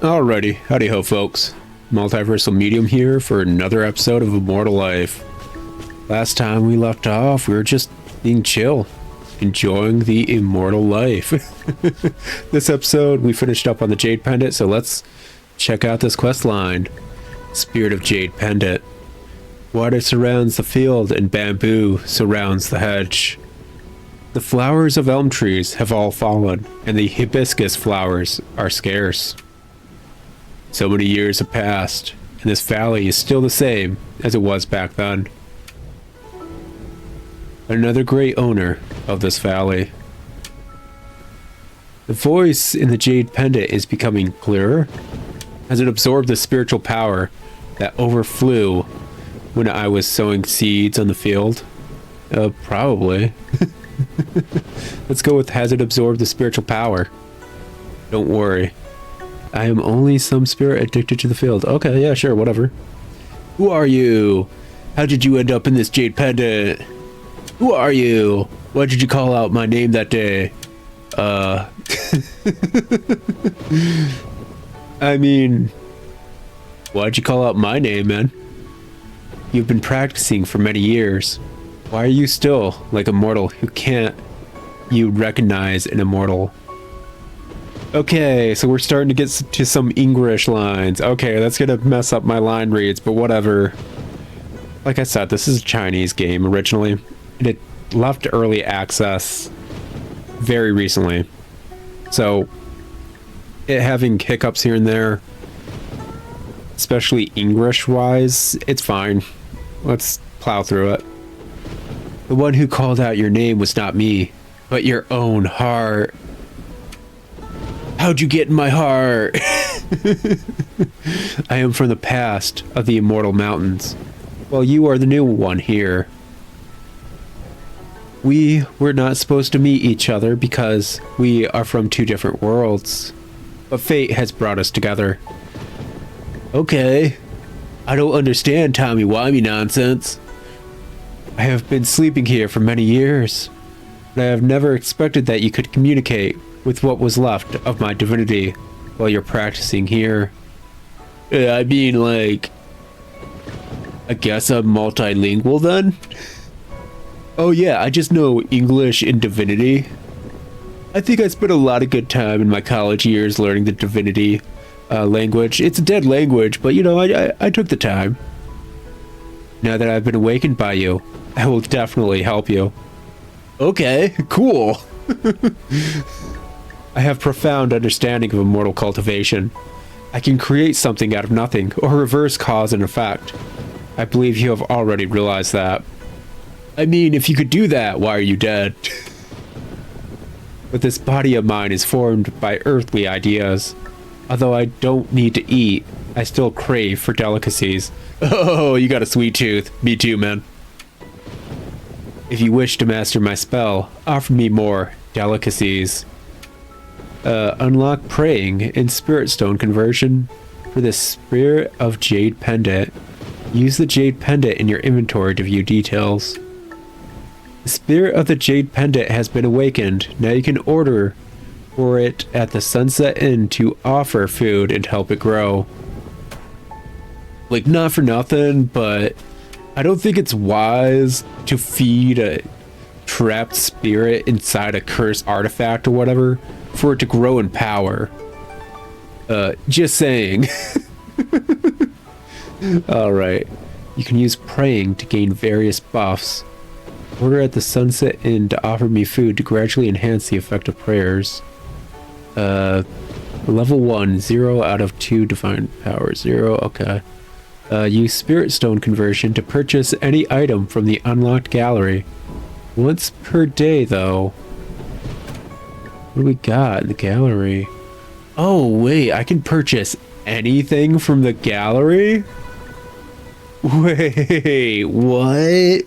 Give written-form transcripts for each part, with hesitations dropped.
Alrighty, howdy ho folks. Multiversal Medium here for another episode of Immortal Life. Last time we left off, we were just being chill, enjoying the immortal life. This episode, we finished up on the Jade Pendant, so let's check out this quest line. Spirit of Jade Pendant. Water surrounds the field and bamboo surrounds the hedge. The flowers of elm trees have all fallen, and the hibiscus flowers are scarce. So many years have passed, and this valley is still the same as it was back then. Another great owner of this valley. The voice in the Jade Pendant is becoming clearer as it absorbed the spiritual power that overflew when I was sowing seeds on the field. Probably. Let's go with has it absorbed the spiritual power. Don't worry. I am only some spirit addicted to the field. Okay, yeah, sure, whatever. Who are you? How did you end up in this Jade Pendant? Who are you? Why did you call out my name that day? I mean, why'd you call out my name, man? You've been practicing for many years. Why are you still like a mortal who can't you recognize an immortal? Okay, so we're starting to get to some English lines. Okay, that's gonna mess up my line reads, but whatever. Like I said, this is a Chinese game originally, and it left early access very recently. So, it having hiccups here and there, especially English-wise, it's fine. Let's plow through it. The one who called out your name was not me, but your own heart. How'd you get in my heart? I am from the past of the Immortal Mountains, while you are the new one here. We were not supposed to meet each other because we are from two different worlds, but fate has brought us together. Okay, I don't understand timey-wimey nonsense. I have been sleeping here for many years, but I have never expected that you could communicate with what was left of my divinity while you're practicing here. I mean, like, I guess I'm multilingual then? Oh yeah, I just know English and divinity. I think I spent a lot of good time in my college years learning the divinity language. It's a dead language, but you know, I took the time. Now that I've been awakened by you, I will definitely help you. Okay, cool. I have profound understanding of immortal cultivation. I can create something out of nothing, or reverse cause and effect. I believe you have already realized that. I mean, if you could do that, why are you dead? But this body of mine is formed by earthly ideas. Although I don't need to eat, I still crave for delicacies. Oh, you got a sweet tooth. Me too, man. If you wish to master my spell, offer me more delicacies. Unlock praying in Spirit Stone conversion for the Spirit of Jade Pendant. Use the Jade Pendant in your inventory to view details. The Spirit of the Jade Pendant has been awakened. Now you can order for it at the Sunset Inn to offer food and help it grow. Like, not for nothing, but I don't think it's wise to feed a trapped spirit inside a cursed artifact or whatever for it to grow in power. Just saying. Alright. You can use praying to gain various buffs. Order at the Sunset Inn to offer me food to gradually enhance the effect of prayers. Level 1, 0 out of 2 divine power. 0, okay. Use Spirit Stone conversion to purchase any item from the unlocked gallery. Once per day, though. What do we got in the gallery? Oh, wait, I can purchase anything from the gallery? Wait, what?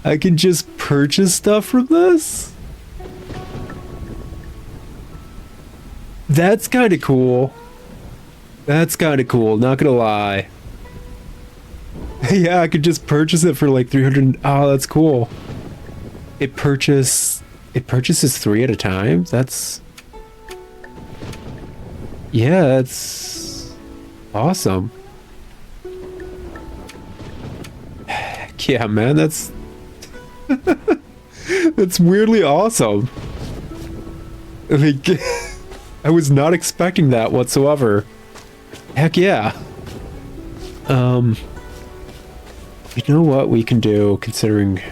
I can just purchase stuff from this? That's kind of cool. That's kind of cool, not gonna lie. Yeah, I could just purchase it for like 300. Oh, that's cool. It purchases 3 at a time. That's Yeah, that's awesome. Yeah, man, that's that's weirdly awesome. Like, I was not expecting that whatsoever. Heck yeah. You know what we can do, considering...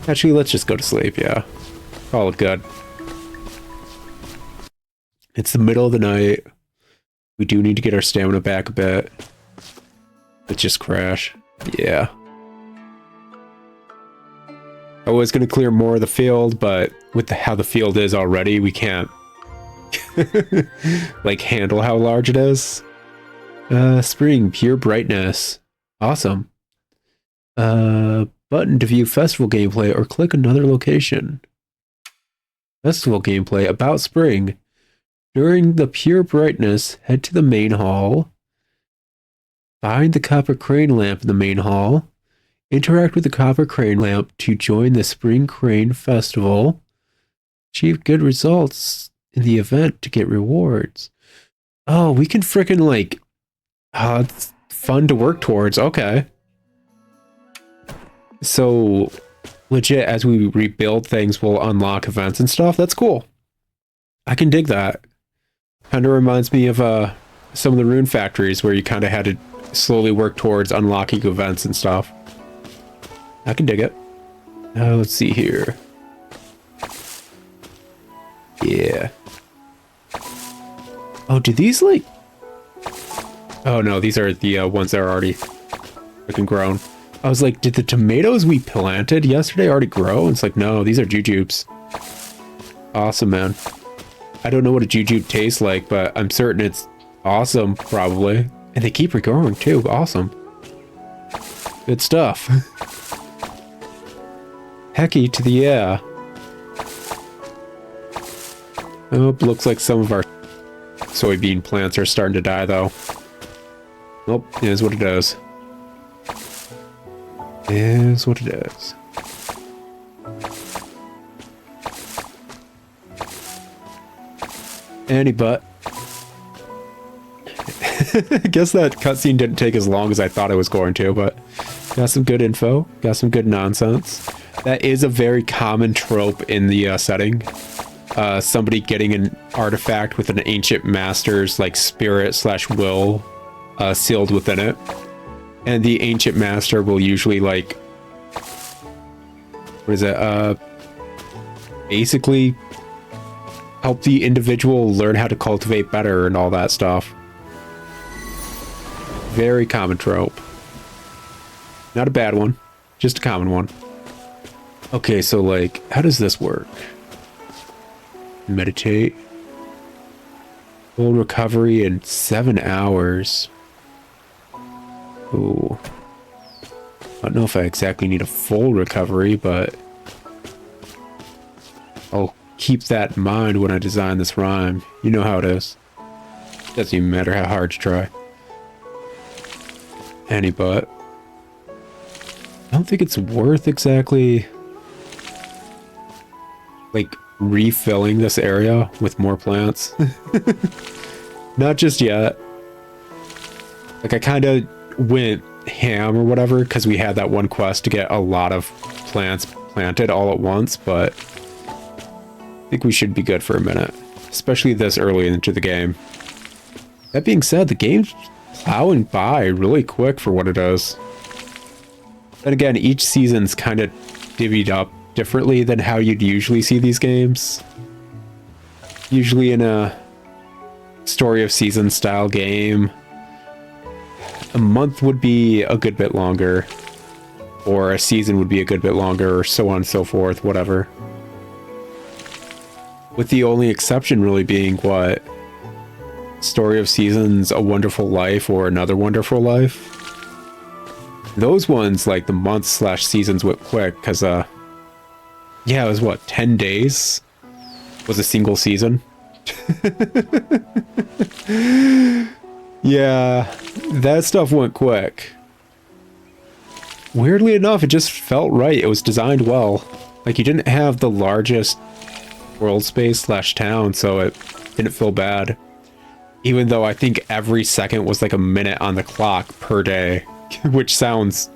Actually, let's just go to sleep, yeah. Call it good. It's the middle of the night. We do need to get our stamina back a bit. Let's just crash. Yeah. I was going to clear more of the field, but with how the field is already, we can't like handle how large it is. Spring, pure brightness. Awesome. Button to view festival gameplay or click another location. Festival gameplay about spring. During the pure brightness, head to the main hall. Find the copper crane lamp in the main hall. Interact with the copper crane lamp to join the Spring Crane Festival. Achieve good results in the event to get rewards. Oh, we can frickin' like... it's fun to work towards. Okay. So, legit, as we rebuild things, we'll unlock events and stuff. That's cool. I can dig that. Kind of reminds me of some of the rune factories where you kind of had to slowly work towards unlocking events and stuff. I can dig it. Let's see here. Yeah. Oh, do these like... Oh no, these are the ones that are already freaking grown. I was like, did the tomatoes we planted yesterday already grow? And it's like, no, these are jujubes. Awesome, man. I don't know what a jujube tastes like, but I'm certain it's awesome, probably. And they keep regrowing too. Awesome. Good stuff. Hecky to the yeah. Oh, looks like some of our soybean plants are starting to die, though. Nope, it is what it is. It is what it is. Any but. I guess that cutscene didn't take as long as I thought it was going to, but got some good info, got some good nonsense. That is a very common trope in the setting. Somebody getting an artifact with an ancient master's like spirit / will sealed within it. And the ancient master will usually like, what is it? Basically help the individual learn how to cultivate better and all that stuff. Very common trope. Not a bad one, just a common one. Okay, so like, how does this work? Meditate. Full recovery in 7 hours. Ooh. I don't know if I exactly need a full recovery, but I'll keep that in mind when I design this rhyme. You know how it is. Doesn't even matter how hard you try. Any but. I don't think it's worth exactly like refilling this area with more plants. Not just yet. Like I kind of went ham or whatever because we had that one quest to get a lot of plants planted all at once, but I think we should be good for a minute, especially this early into the game. That being said, the game's plowing by really quick for what it is. And again, each season's kind of divvied up differently than how you'd usually see these games. Usually in a story of season style game, a month would be a good bit longer, or a season would be a good bit longer, or so on and so forth, whatever. With the only exception really being what? Story of Seasons, A Wonderful Life, or Another Wonderful Life. Those ones, like the months / seasons went quick, because yeah, it was what, 10 days was a single season? Yeah, that stuff went quick. Weirdly enough, it just felt right. It was designed well. Like, you didn't have the largest world space / town, so it didn't feel bad. Even though I think every second was like a minute on the clock per day, which sounds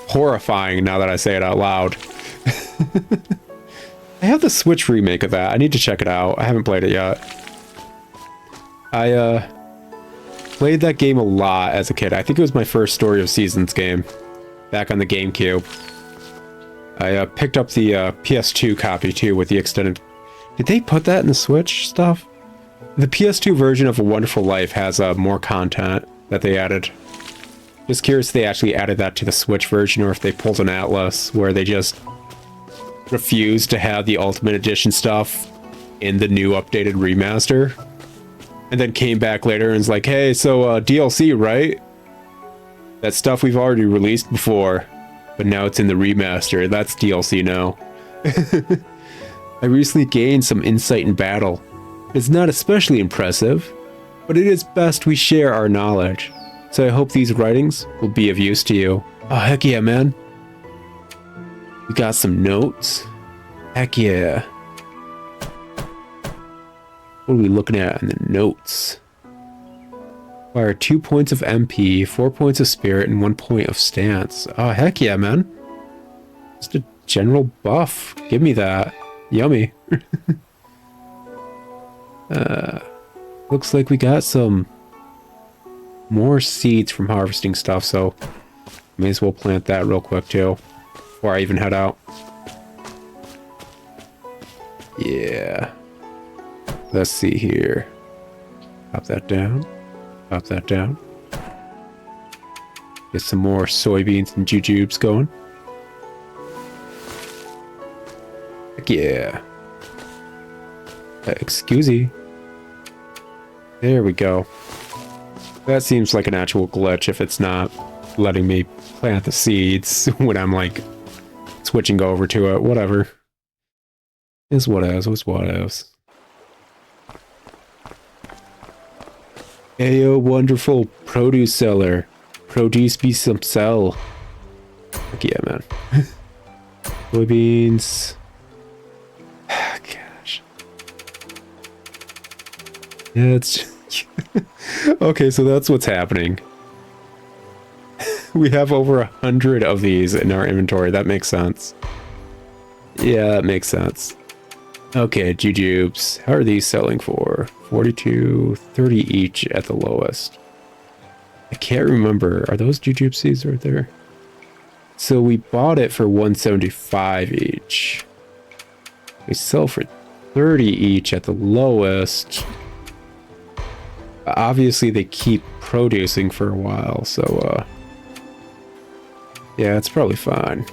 horrifying now that I say it out loud. I have the Switch remake of that. I need to check it out. I haven't played it yet. I played that game a lot as a kid. I think it was my first Story of Seasons game back on the GameCube. I picked up the PS2 copy too with the extended... Did they put that in the Switch stuff? The PS2 version of A Wonderful Life has more content that they added. Just curious if they actually added that to the Switch version or if they pulled an Atlas where they just refused to have the Ultimate Edition stuff in the new updated remaster. And then came back later and was like, hey, so DLC, right? That stuff we've already released before, but now it's in the remaster. That's DLC now. I recently gained some insight in battle. It's not especially impressive, but it is best we share our knowledge. So I hope these writings will be of use to you. Oh, heck yeah, man. We got some notes. Heck yeah. What are we looking at in the notes? Acquire 2 points of MP, 4 points of spirit, and 1 point of stance. Oh, heck yeah, man. Just a general buff. Give me that. Yummy. Looks like we got some more seeds from harvesting stuff, so may as well plant that real quick too before I even head out. Yeah. Let's see here. Pop that down. Pop that down. Get some more soybeans and jujubes going. Heck yeah. Excuse me. There we go. That seems like an actual glitch if it's not letting me plant the seeds when I'm like switching over to it. Whatever. Is what else? What's what else? Ayo, wonderful produce seller. Produce be some sell. Heck yeah, man. Soybeans. Gosh. Yeah, it's... Okay, so that's what's happening. We have over 100 of these in our inventory. That makes sense. Yeah, that makes sense. Okay, jujubes. How are these selling for? 42, 30 each at the lowest. I can't remember. Are those jujube seeds right there? So we bought it for 175 each. We sell for 30 each at the lowest. Obviously, they keep producing for a while, so, yeah, it's probably fine.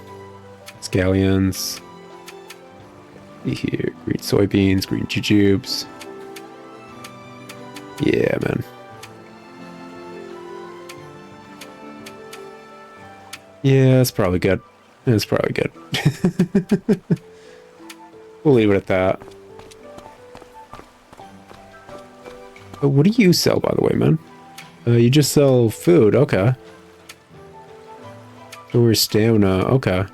Scallions. Here, green soybeans, green jujubes. Yeah, man. Yeah, it's probably good. It's probably good. We'll leave it at that. What do you sell, by the way, man? You just sell food, okay. Or stamina, okay.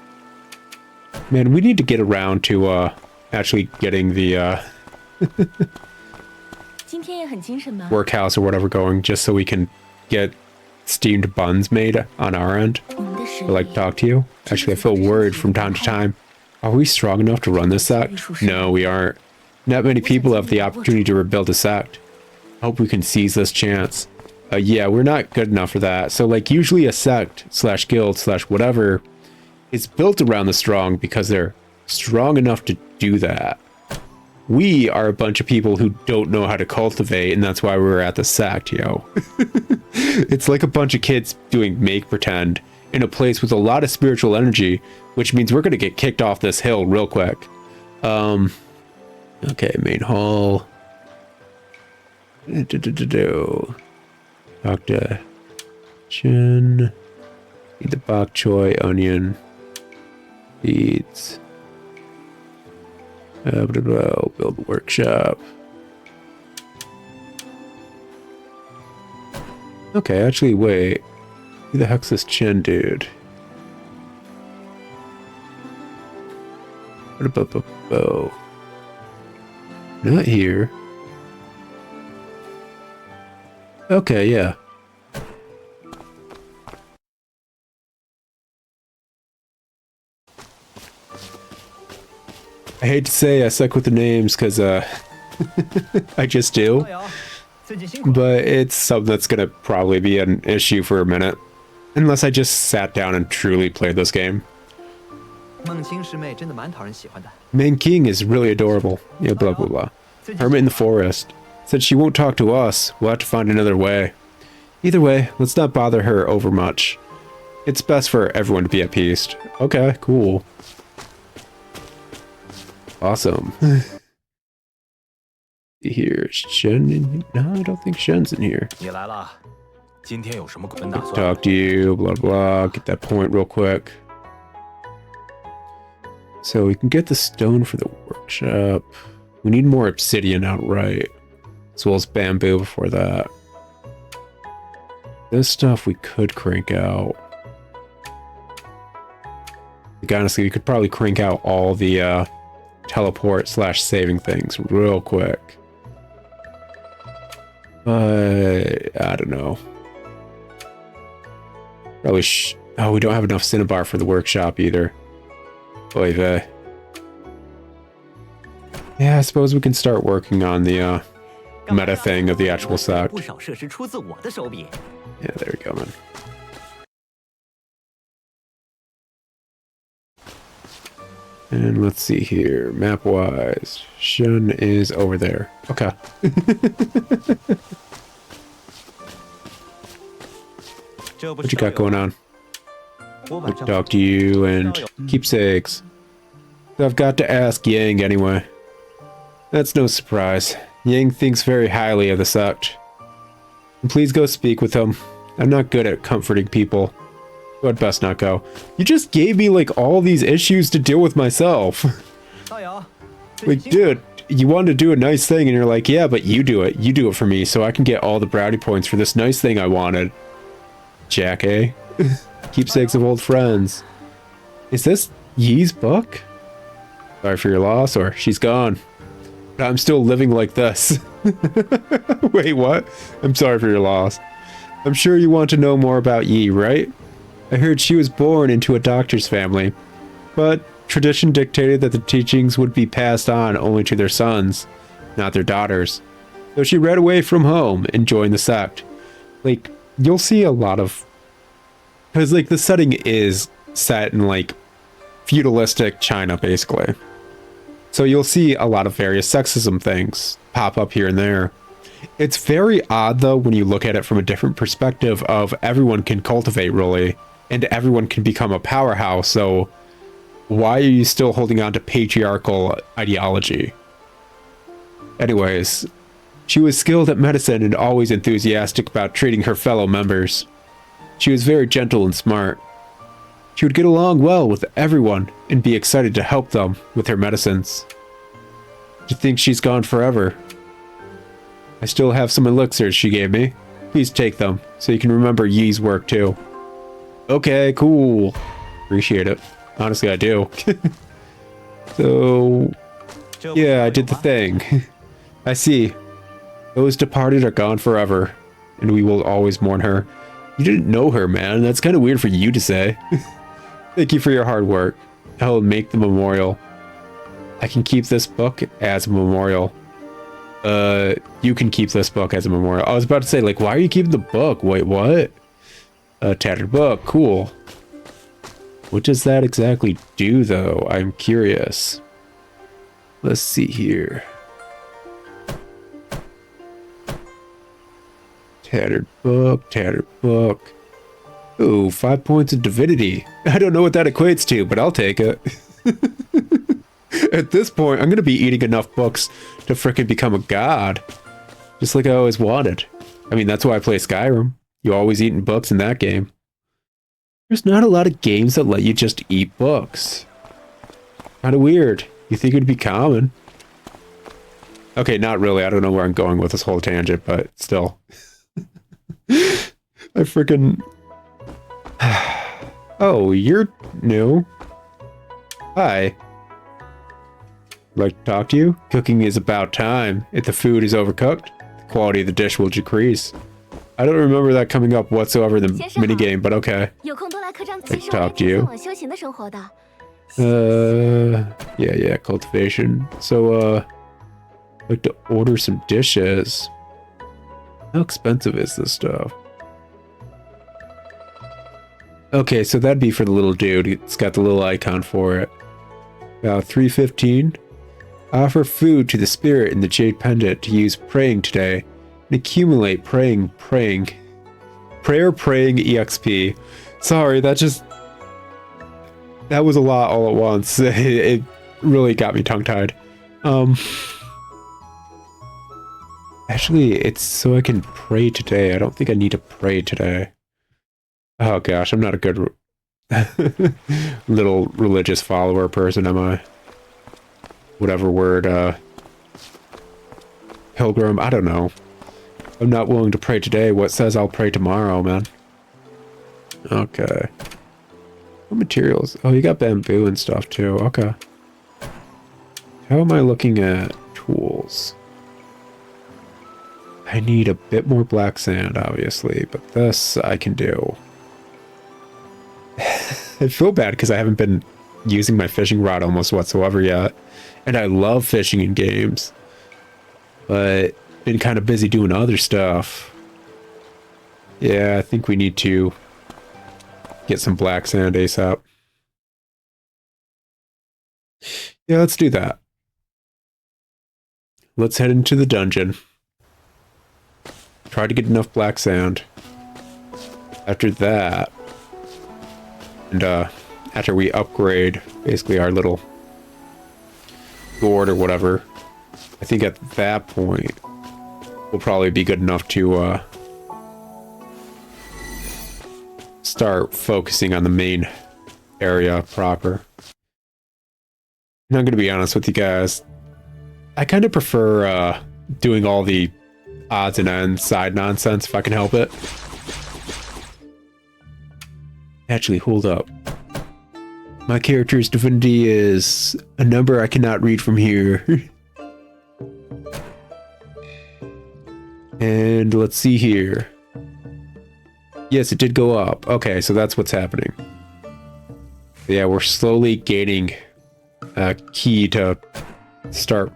Man, we need to get around to actually getting the workhouse or whatever going, just so we can get steamed buns made on our end. I like to talk to you. Actually, I feel worried from time to time. Are we strong enough to run this sect? No, we aren't. Not many people have the opportunity to rebuild a sect. Hope we can seize this chance. Yeah, we're not good enough for that. So, like, usually a sect slash guild slash whatever is built around the strong because they're strong enough to do that. We are a bunch of people who don't know how to cultivate, and that's why we're at the sect, yo. It's like a bunch of kids doing make pretend in a place with a lot of spiritual energy, which means we're gonna get kicked off this hill real quick. Okay, main hall. Talk to Chin. Eat the bok choy, onion, beads. Build a workshop. Okay, actually, wait. Who the heck's this Chin dude? What about the bow? Not here. Okay, yeah. I hate to say I suck with the names because I just do, but it's something that's gonna probably be an issue for a minute, unless I just sat down and truly played this game. Main King is really adorable. Yeah, blah blah blah. Hermit in the forest. Said she won't talk to us. We'll have to find another way. Either way, let's not bother her over much. It's best for everyone to be at peace. Okay, cool. Awesome. Here, Shen in? No, I don't think Shen's in here. Talk to you, blah blah. Get that point real quick. So we can get the stone for the workshop. We need more obsidian outright, as well as bamboo before that. This stuff we could crank out. Like, honestly, we could probably crank out all the teleport / saving things real quick. But I don't know. Probably oh, we don't have enough cinnabar for the workshop either. Oy vey. Yeah, I suppose we can start working on the meta thing of the actual sect. Yeah, there we go, man. And let's see here, map-wise. Shun is over there. Okay. What you got going on? I'll talk to you and keepsakes. I've got to ask Yang anyway. That's no surprise. Yang thinks very highly of the sect. And please go speak with him. I'm not good at comforting people. So I'd best not go. You just gave me like all these issues to deal with myself. Like, dude, you wanted to do a nice thing and you're like, yeah, but you do it. You do it for me so I can get all the brownie points for this nice thing I wanted. Jack, eh? Keepsakes of old friends. Is this Yi's book? Sorry for your loss, or she's gone. But I'm still living like this. Wait, what? I'm sorry for your loss. I'm sure you want to know more about Yi, right? I heard she was born into a doctor's family, but tradition dictated that the teachings would be passed on only to their sons, not their daughters. So she ran away from home and joined the sect. Like, you'll see a lot of... Because, like, the setting is set in, like, feudalistic China, basically. So you'll see a lot of various sexism things pop up here and there. It's very odd, though, when you look at it from a different perspective of everyone can cultivate, really, and everyone can become a powerhouse, so why are you still holding on to patriarchal ideology? Anyways, she was skilled at medicine and always enthusiastic about treating her fellow members. She was very gentle and smart. She would get along well with everyone and be excited to help them with her medicines. Do you think she's gone forever? I still have some elixirs she gave me. Please take them, so you can remember Yi's work too. Okay, cool. Appreciate it. Honestly, I do. So, yeah, I did the thing. I see. Those departed are gone forever, and we will always mourn her. You didn't know her, man. That's kind of weird for you to say. Thank you for your hard work. I will make the memorial. I can keep this book as a memorial. You can keep this book as a memorial. I was about to say, like, why are you keeping the book? Wait, what? A tattered book. Cool. What does that exactly do, though? I'm curious. Let's see here. Tattered book, tattered book. Ooh, 5 points of divinity. I don't know what that equates to, but I'll take it. At this point, I'm going to be eating enough books to frickin' become a god. Just like I always wanted. I mean, that's why I play Skyrim. You always eating books in that game. There's not a lot of games that let you just eat books. Kinda weird. You think it'd be common. Okay, not really. I don't know where I'm going with this whole tangent, but still. I frickin'... Oh, you're new. Hi. Like to talk to you? Cooking is about time. If the food is overcooked, the quality of the dish will decrease. I don't remember that coming up whatsoever in the minigame, but okay. I can talk to you. Yeah, cultivation. So, I'd like to order some dishes. How expensive is this stuff? Okay, so that'd be for the little dude. It's got the little icon for it. About 315. Offer food to the spirit in the jade pendant to use praying today. And accumulate prayer praying EXP. Sorry, that was a lot all at once. It really got me tongue-tied. Actually, it's so I can pray today. I don't think I need to pray today. Oh gosh, I'm not a good little religious follower person, am I? Whatever word, pilgrim, I don't know. I'm not willing to pray today. What says I'll pray tomorrow, man? Okay. What materials? Oh, you got bamboo and stuff too. Okay. How am I looking at tools? I need a bit more black sand, obviously, but this I can do. I feel bad because I haven't been using my fishing rod almost whatsoever yet. And I love fishing in games. But been kind of busy doing other stuff. Yeah, I think we need to get some black sand ASAP. Yeah, let's do that. Let's head into the dungeon. Try to get enough black sand. After that, and after we upgrade basically our little gourd or whatever, I think at that point will probably be good enough to start focusing on the main area proper. And I'm gonna be honest with you guys, I kind of prefer doing all the odds and ends side nonsense if I can help it. Actually, hold up. My character's divinity is a number I cannot read from here. And let's see here. Yes, it did go up. Okay, so that's what's happening. Yeah, we're slowly gaining a key to start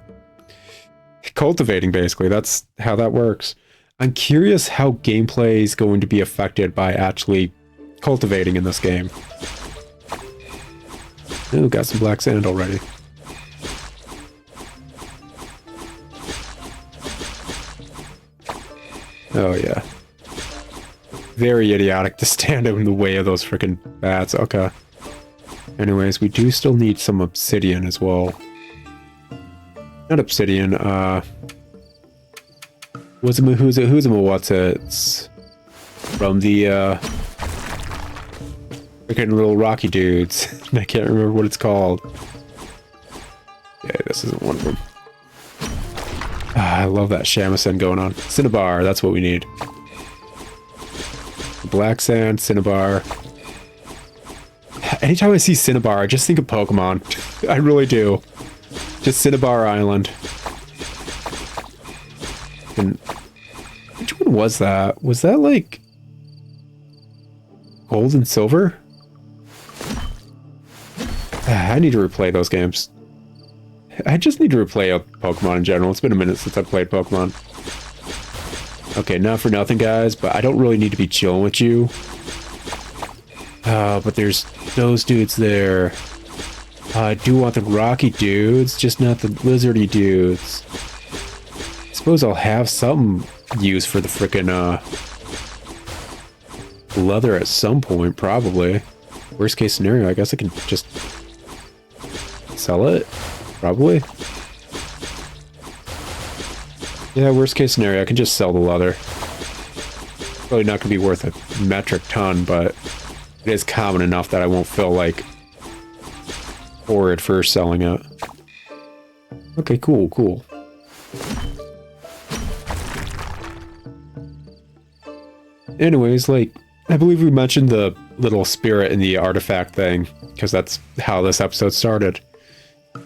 cultivating, basically. That's how that works. I'm curious how gameplay is going to be affected by actually cultivating in this game. Oh, got some black sand already. Oh, yeah. Very idiotic to stand in the way of those freaking bats. Okay. Anyways, we do still need some obsidian as well. Not obsidian, who's it's from the freaking little rocky dudes. I can't remember what it's called. Yeah, this isn't one of them. I love that shamisen going on. Cinnabar, that's what we need. Black sand, cinnabar. Anytime I see cinnabar, I just think of Pokemon. I really do. Just Cinnabar Island. And which one was that? Was that like gold and silver? I need to replay those games. I just need to replay Pokemon in general. It's been a minute since I played Pokemon. Okay, not for nothing, guys, but I don't really need to be chilling with you. But there's those dudes there. I do want the rocky dudes, just not the lizardy dudes. I suppose I'll have some use for the frickin' leather at some point, probably. Worst case scenario, I guess I can just sell it, probably. Yeah, worst case scenario, I can just sell the leather. Probably not gonna be worth a metric ton, but it is common enough that I won't feel like horrid for selling it. Okay, cool. Anyways, like, I believe we mentioned the little spirit in the artifact thing, because that's how this episode started.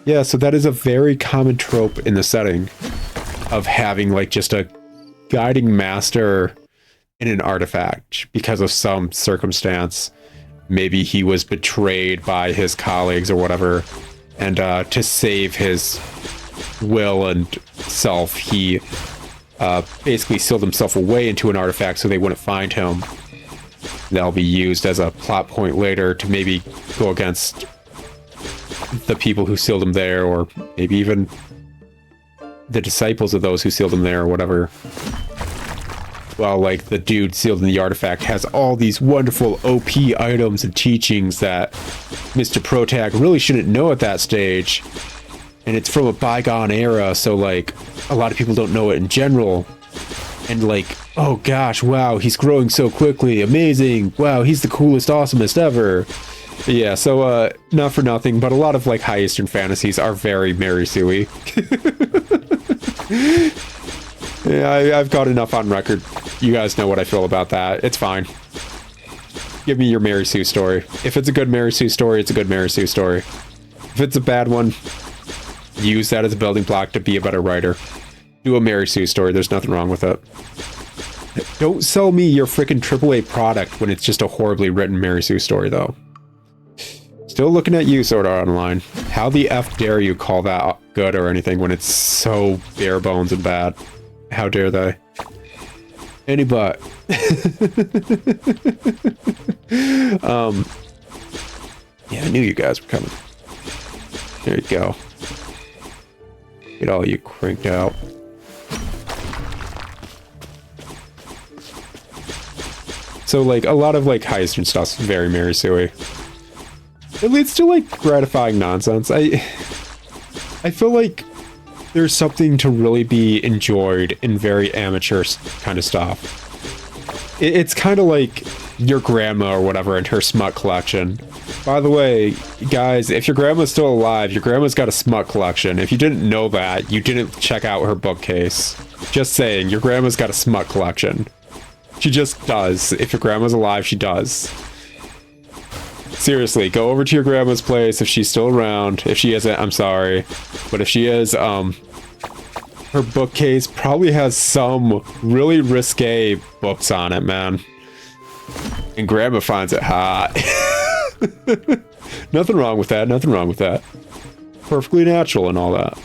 Yeah, so that is a very common trope in the setting of having, like, just a guiding master in an artifact because of some circumstance. Maybe he was betrayed by his colleagues or whatever, and to save his will and self, he basically sealed himself away into an artifact so they wouldn't find him. That'll be used as a plot point later to maybe go against the people who sealed him there, or maybe even the disciples of those who sealed him there or whatever. Well, like, the dude sealed in the artifact has all these wonderful OP items and teachings that Mr. Protag really shouldn't know at that stage. And it's from a bygone era, so, like, a lot of people don't know it in general. And, like, oh gosh, wow, he's growing so quickly, amazing, wow, he's the coolest, awesomest ever. Yeah, so, not for nothing, but a lot of, like, high Eastern fantasies are very Mary Sue-y. Yeah, I've got enough on record. You guys know what I feel about that. It's fine. Give me your Mary Sue story. If it's a good Mary Sue story, it's a good Mary Sue story. If it's a bad one, use that as a building block to be a better writer. Do a Mary Sue story. There's nothing wrong with it. Don't sell me your freaking AAA product when it's just a horribly written Mary Sue story, though. Still looking at you, Sword Art Online. How the F dare you call that good or anything when it's so bare bones and bad? How dare they? Yeah, I knew you guys were coming. There you go. Get all you cranked out. So, like, a lot of, like, high Eastern stuff's very Mary Sue-y. It leads to, like, gratifying nonsense. I feel like there's something to really be enjoyed in very amateur kind of stuff. It's kind of like your grandma or whatever and her smut collection. By the way, guys, if your grandma's still alive, your grandma's got a smut collection. If you didn't know that, you didn't check out her bookcase. Just saying, your grandma's got a smut collection. She just does. If your grandma's alive, she does. Seriously, go over to your grandma's place if she's still around. If she isn't, I'm sorry. But if she is, her bookcase probably has some really risque books on it, man. And grandma finds it hot. Nothing wrong with that, nothing wrong with that. Perfectly natural and all that.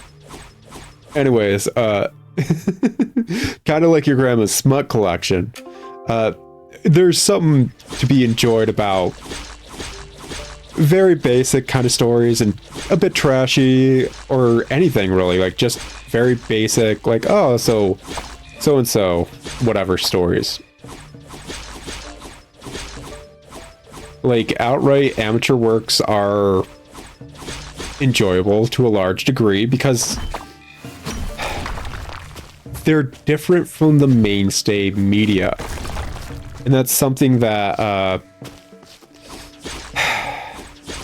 Anyways, kind of like your grandma's smut collection. There's something to be enjoyed about very basic kind of stories and a bit trashy or anything really, like just very basic, like, oh, so and so whatever stories. Like, outright amateur works are enjoyable to a large degree because they're different from the mainstay media, and that's something that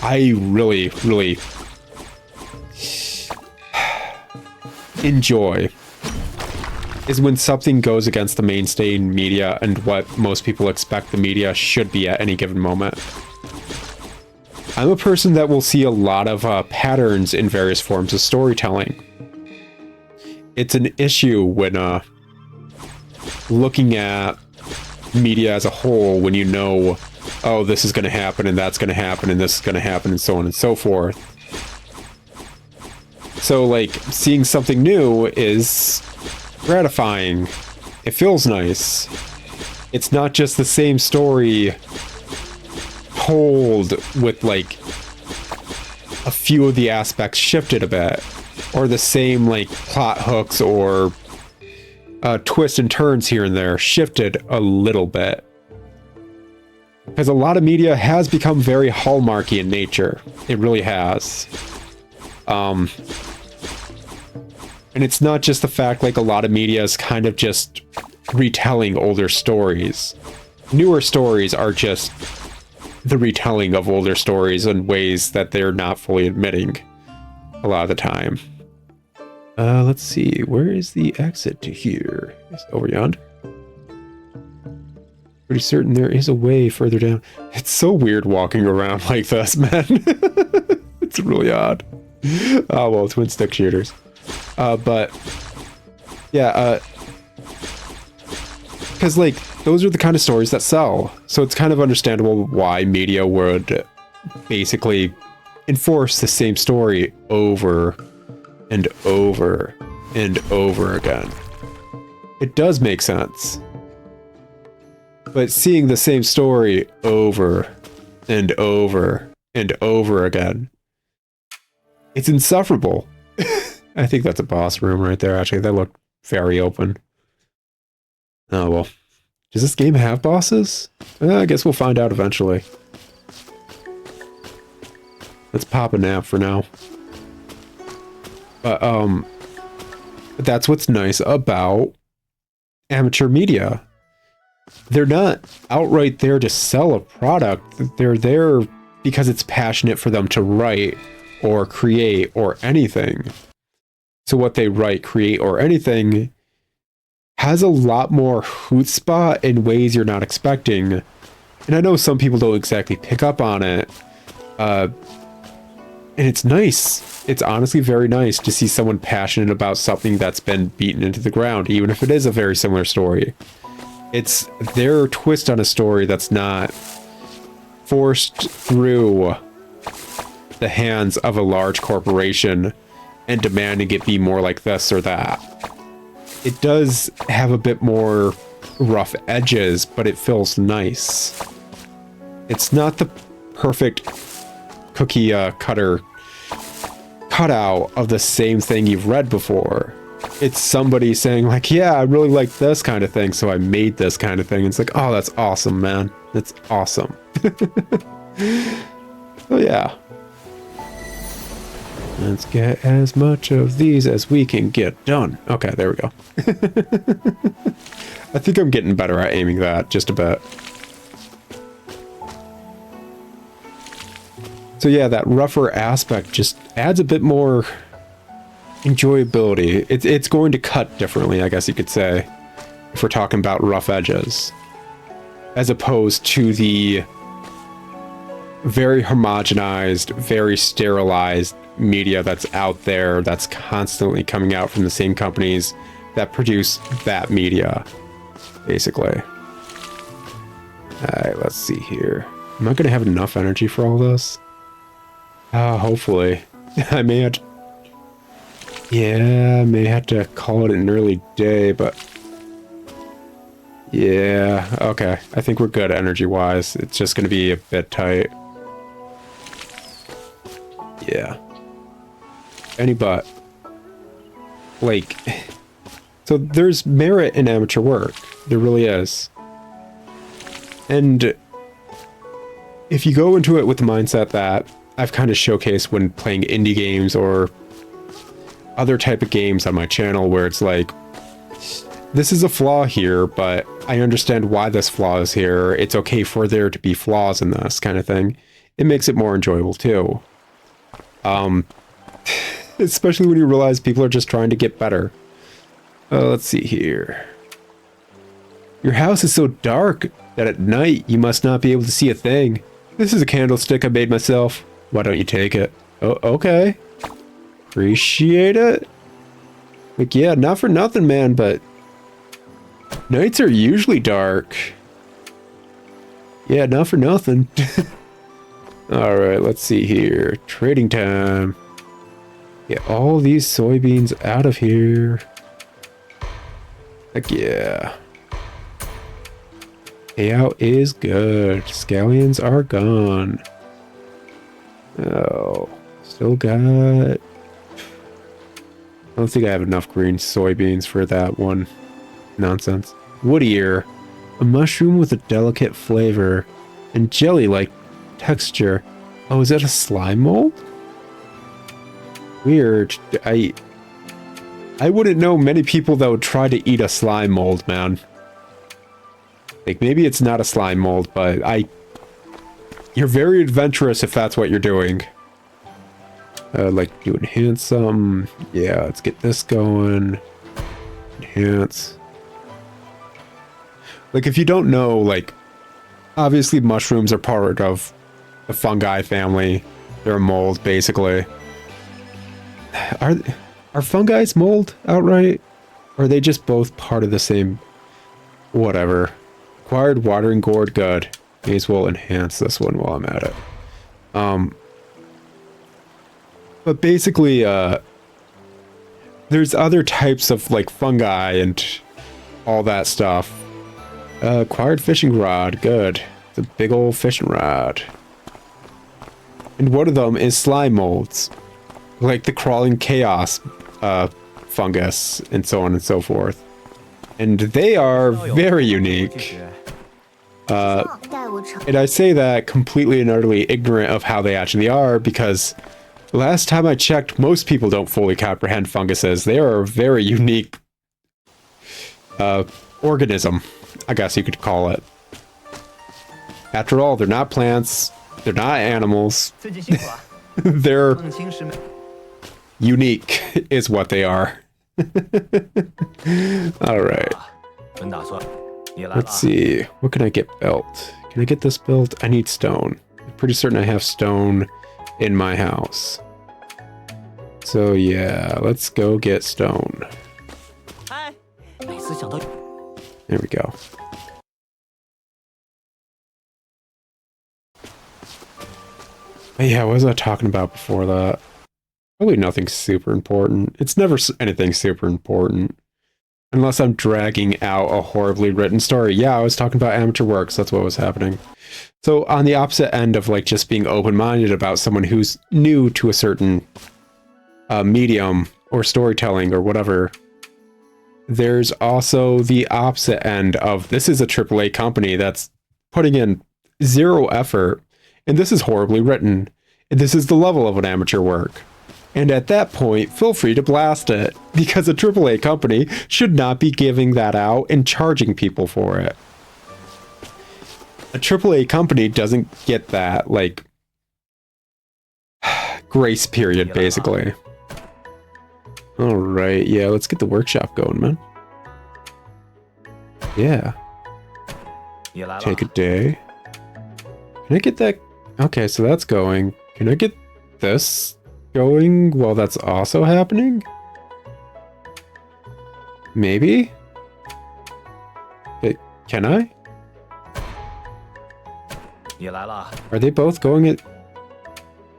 I really enjoy, is when something goes against the mainstay media and what most people expect the media should be at any given moment. I'm a person that will see a lot of patterns in various forms of storytelling. It's an issue when looking at media as a whole, when you know, oh, this is going to happen and that's going to happen and this is going to happen and so on and so forth. So, like, seeing something new is gratifying. It feels nice. It's not just the same story told with, like, a few of the aspects shifted a bit, or the same, like, plot hooks or twists and turns here and there shifted a little bit. Because a lot of media has become very hallmarky in nature. It really has. And it's not just the fact, like, a lot of media is kind of just retelling older stories. Newer stories are just the retelling of older stories in ways that they're not fully admitting a lot of the time. Let's see. Where is the exit to here? It's over yonder. Pretty certain there is a way further down. It's so weird walking around like this, man. It's really odd. Oh, well, twin stick shooters. But yeah, Because, like, those are the kind of stories that sell. So it's kind of understandable why media would basically enforce the same story over and over and over again. It does make sense. But seeing the same story over and over and over again, it's insufferable. I think that's a boss room right there, actually. That looked very open. Oh, well. Does this game have bosses? I guess we'll find out eventually. Let's pop a nap for now. But, that's what's nice about amateur media. They're not outright there to sell a product. They're there because it's passionate for them to write or create or anything. So what they write, create, or anything has a lot more chutzpah in ways you're not expecting. And I know some people don't exactly pick up on it. And it's nice. It's honestly very nice to see someone passionate about something that's been beaten into the ground, even if it is a very similar story. It's their twist on a story that's not forced through the hands of a large corporation and demanding it be more like this or that. It does have a bit more rough edges, but it feels nice. It's not the perfect cookie cutter cutout of the same thing you've read before. It's somebody saying like, yeah, I really like this kind of thing, so I made this kind of thing. It's like, oh, that's awesome, man. That's awesome. Oh, yeah. Let's get as much of these as we can get done. Okay, there we go. I think I'm getting better at aiming that just a bit. So yeah, that rougher aspect just adds a bit more enjoyability. It's going to cut differently, I guess you could say, if we're talking about rough edges, as opposed to the very homogenized, very sterilized media that's out there, that's constantly coming out from the same companies that produce that media, basically. Alright, let's see here. Am I going to have enough energy for all this? Hopefully. I may have to... Yeah, I may have to call it an early day, but... Yeah, okay. I think we're good energy-wise. It's just going to be a bit tight. Yeah. But, like... So there's merit in amateur work. There really is. And if you go into it with the mindset that I've kind of showcased when playing indie games or other type of games on my channel where it's like, this is a flaw here, but I understand why this flaw is here. It's okay for there to be flaws in this kind of thing. It makes it more enjoyable too. Especially when you realize people are just trying to get better. Let's see here. Your house is so dark that at night you must not be able to see a thing. This is a candlestick I made myself. Why don't you take it? Oh, okay. Appreciate it. Like, yeah, not for nothing, man, but nights are usually dark. Yeah, not for nothing. Alright, let's see here. Trading time. Get all these soybeans out of here. Heck yeah. Payout is good. Scallions are gone. Oh, still got... I don't think I have enough green soybeans for that one nonsense. Wood ear. A mushroom with a delicate flavor and jelly-like texture. Oh, is that a slime mold? Weird. I wouldn't know many people that would try to eat a slime mold, man. Like, maybe it's not a slime mold, but you're very adventurous if that's what you're doing. Like, do enhance some. Yeah, let's get this going. Enhance. Like, if you don't know, like, obviously mushrooms are part of the fungi family. They're a mold, basically. Are fungi mold outright? Or are they just both part of the same whatever. Acquired watering gourd, good. May as well enhance this one while I'm at it. But basically, there's other types of like fungi and all that stuff. Acquired fishing rod, good. It's a big old fishing rod. And one of them is slime molds. Like the crawling chaos fungus and so on and so forth. And they are very unique. And I say that completely and utterly ignorant of how they actually are, because last time I checked, most people don't fully comprehend funguses. They are a very unique organism, I guess you could call it. After all, they're not plants, they're not animals. They're unique, is what they are. Alright. Let's see. What can I get built? Can I get this built? I need stone. I'm pretty certain I have stone in my house. So yeah, let's go get stone. There we go. But yeah, what was I talking about before that? Probably nothing super important. It's never anything super important. Unless I'm dragging out a horribly written story. Yeah, I was talking about amateur works. That's what was happening. So on the opposite end of like just being open-minded about someone who's new to a certain medium or storytelling or whatever, there's also the opposite end of this is a AAA company that's putting in zero effort, and this is horribly written, and this is the level of an amateur work. And at that point, feel free to blast it, because a AAA company should not be giving that out and charging people for it. A AAA company doesn't get that, like, grace period, basically. Alright, yeah, let's get the workshop going, man. Yeah. Take a day. Can I get that? Okay, so that's going. Can I get this going while that's also happening? Maybe? Can I? Are they both going at...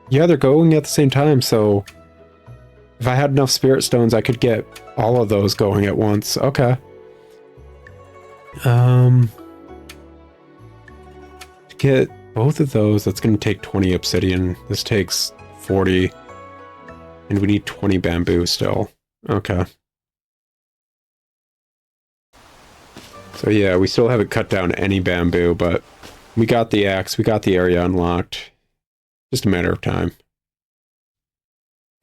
Yeah, they're going at the same time, so... If I had enough spirit stones, I could get all of those going at once. Okay. To get both of those, that's going to take 20 obsidian. This takes 40. And we need 20 bamboo still. Okay. So yeah, we still haven't cut down any bamboo, but we got the axe, we got the area unlocked. Just a matter of time.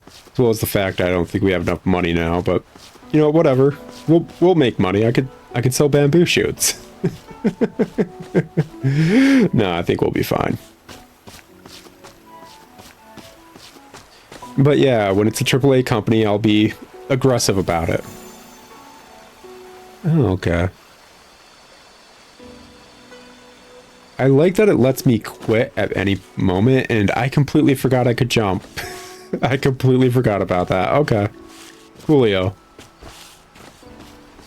As well as the fact I don't think we have enough money now, but you know, whatever. We'll make money. I could sell bamboo shoots. No, I think we'll be fine. But yeah, when it's a AAA company, I'll be aggressive about it. Oh, okay. I like that it lets me quit at any moment, and I completely forgot I could jump. I completely forgot about that. Okay. Coolio.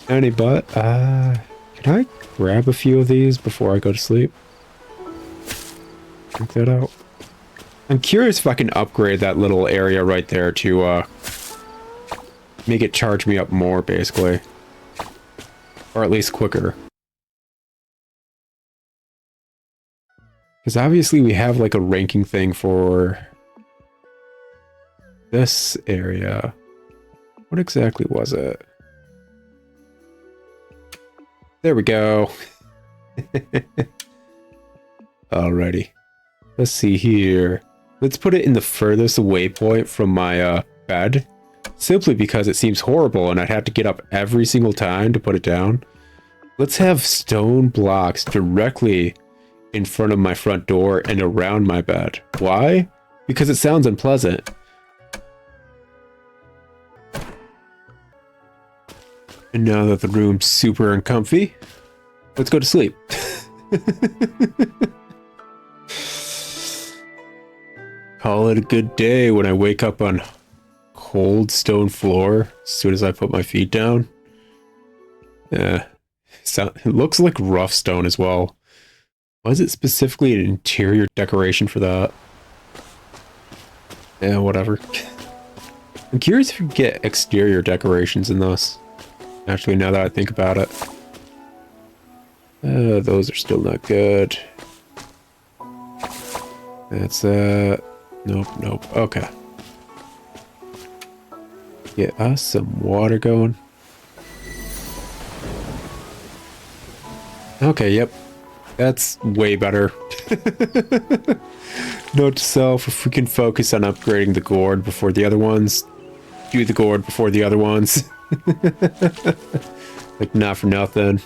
Any but, can I grab a few of these before I go to sleep? Check that out. I'm curious if I can upgrade that little area right there to, make it charge me up more, basically. Or at least quicker. Because obviously we have, like, a ranking thing for this area. What exactly was it? There we go. Alrighty. Let's see here. Let's put it in the furthest away point from my bed. Simply because it seems horrible and I'd have to get up every single time to put it down. Let's have stone blocks directly in front of my front door and around my bed. Why? Because it sounds unpleasant. And now that the room's super uncomfy, let's go to sleep. Call it a good day when I wake up on cold stone floor as soon as I put my feet down. Yeah. So it looks like rough stone as well. Was it specifically an interior decoration for that? Yeah, whatever. I'm curious if you get exterior decorations in this. Actually, now that I think about it. Those are still not good. That's, nope. Okay. Get us some water going. Okay, yep. That's way better. Note to self, if we can focus on upgrading the gourd before the other ones, do the gourd before the other ones. Like, not for nothing.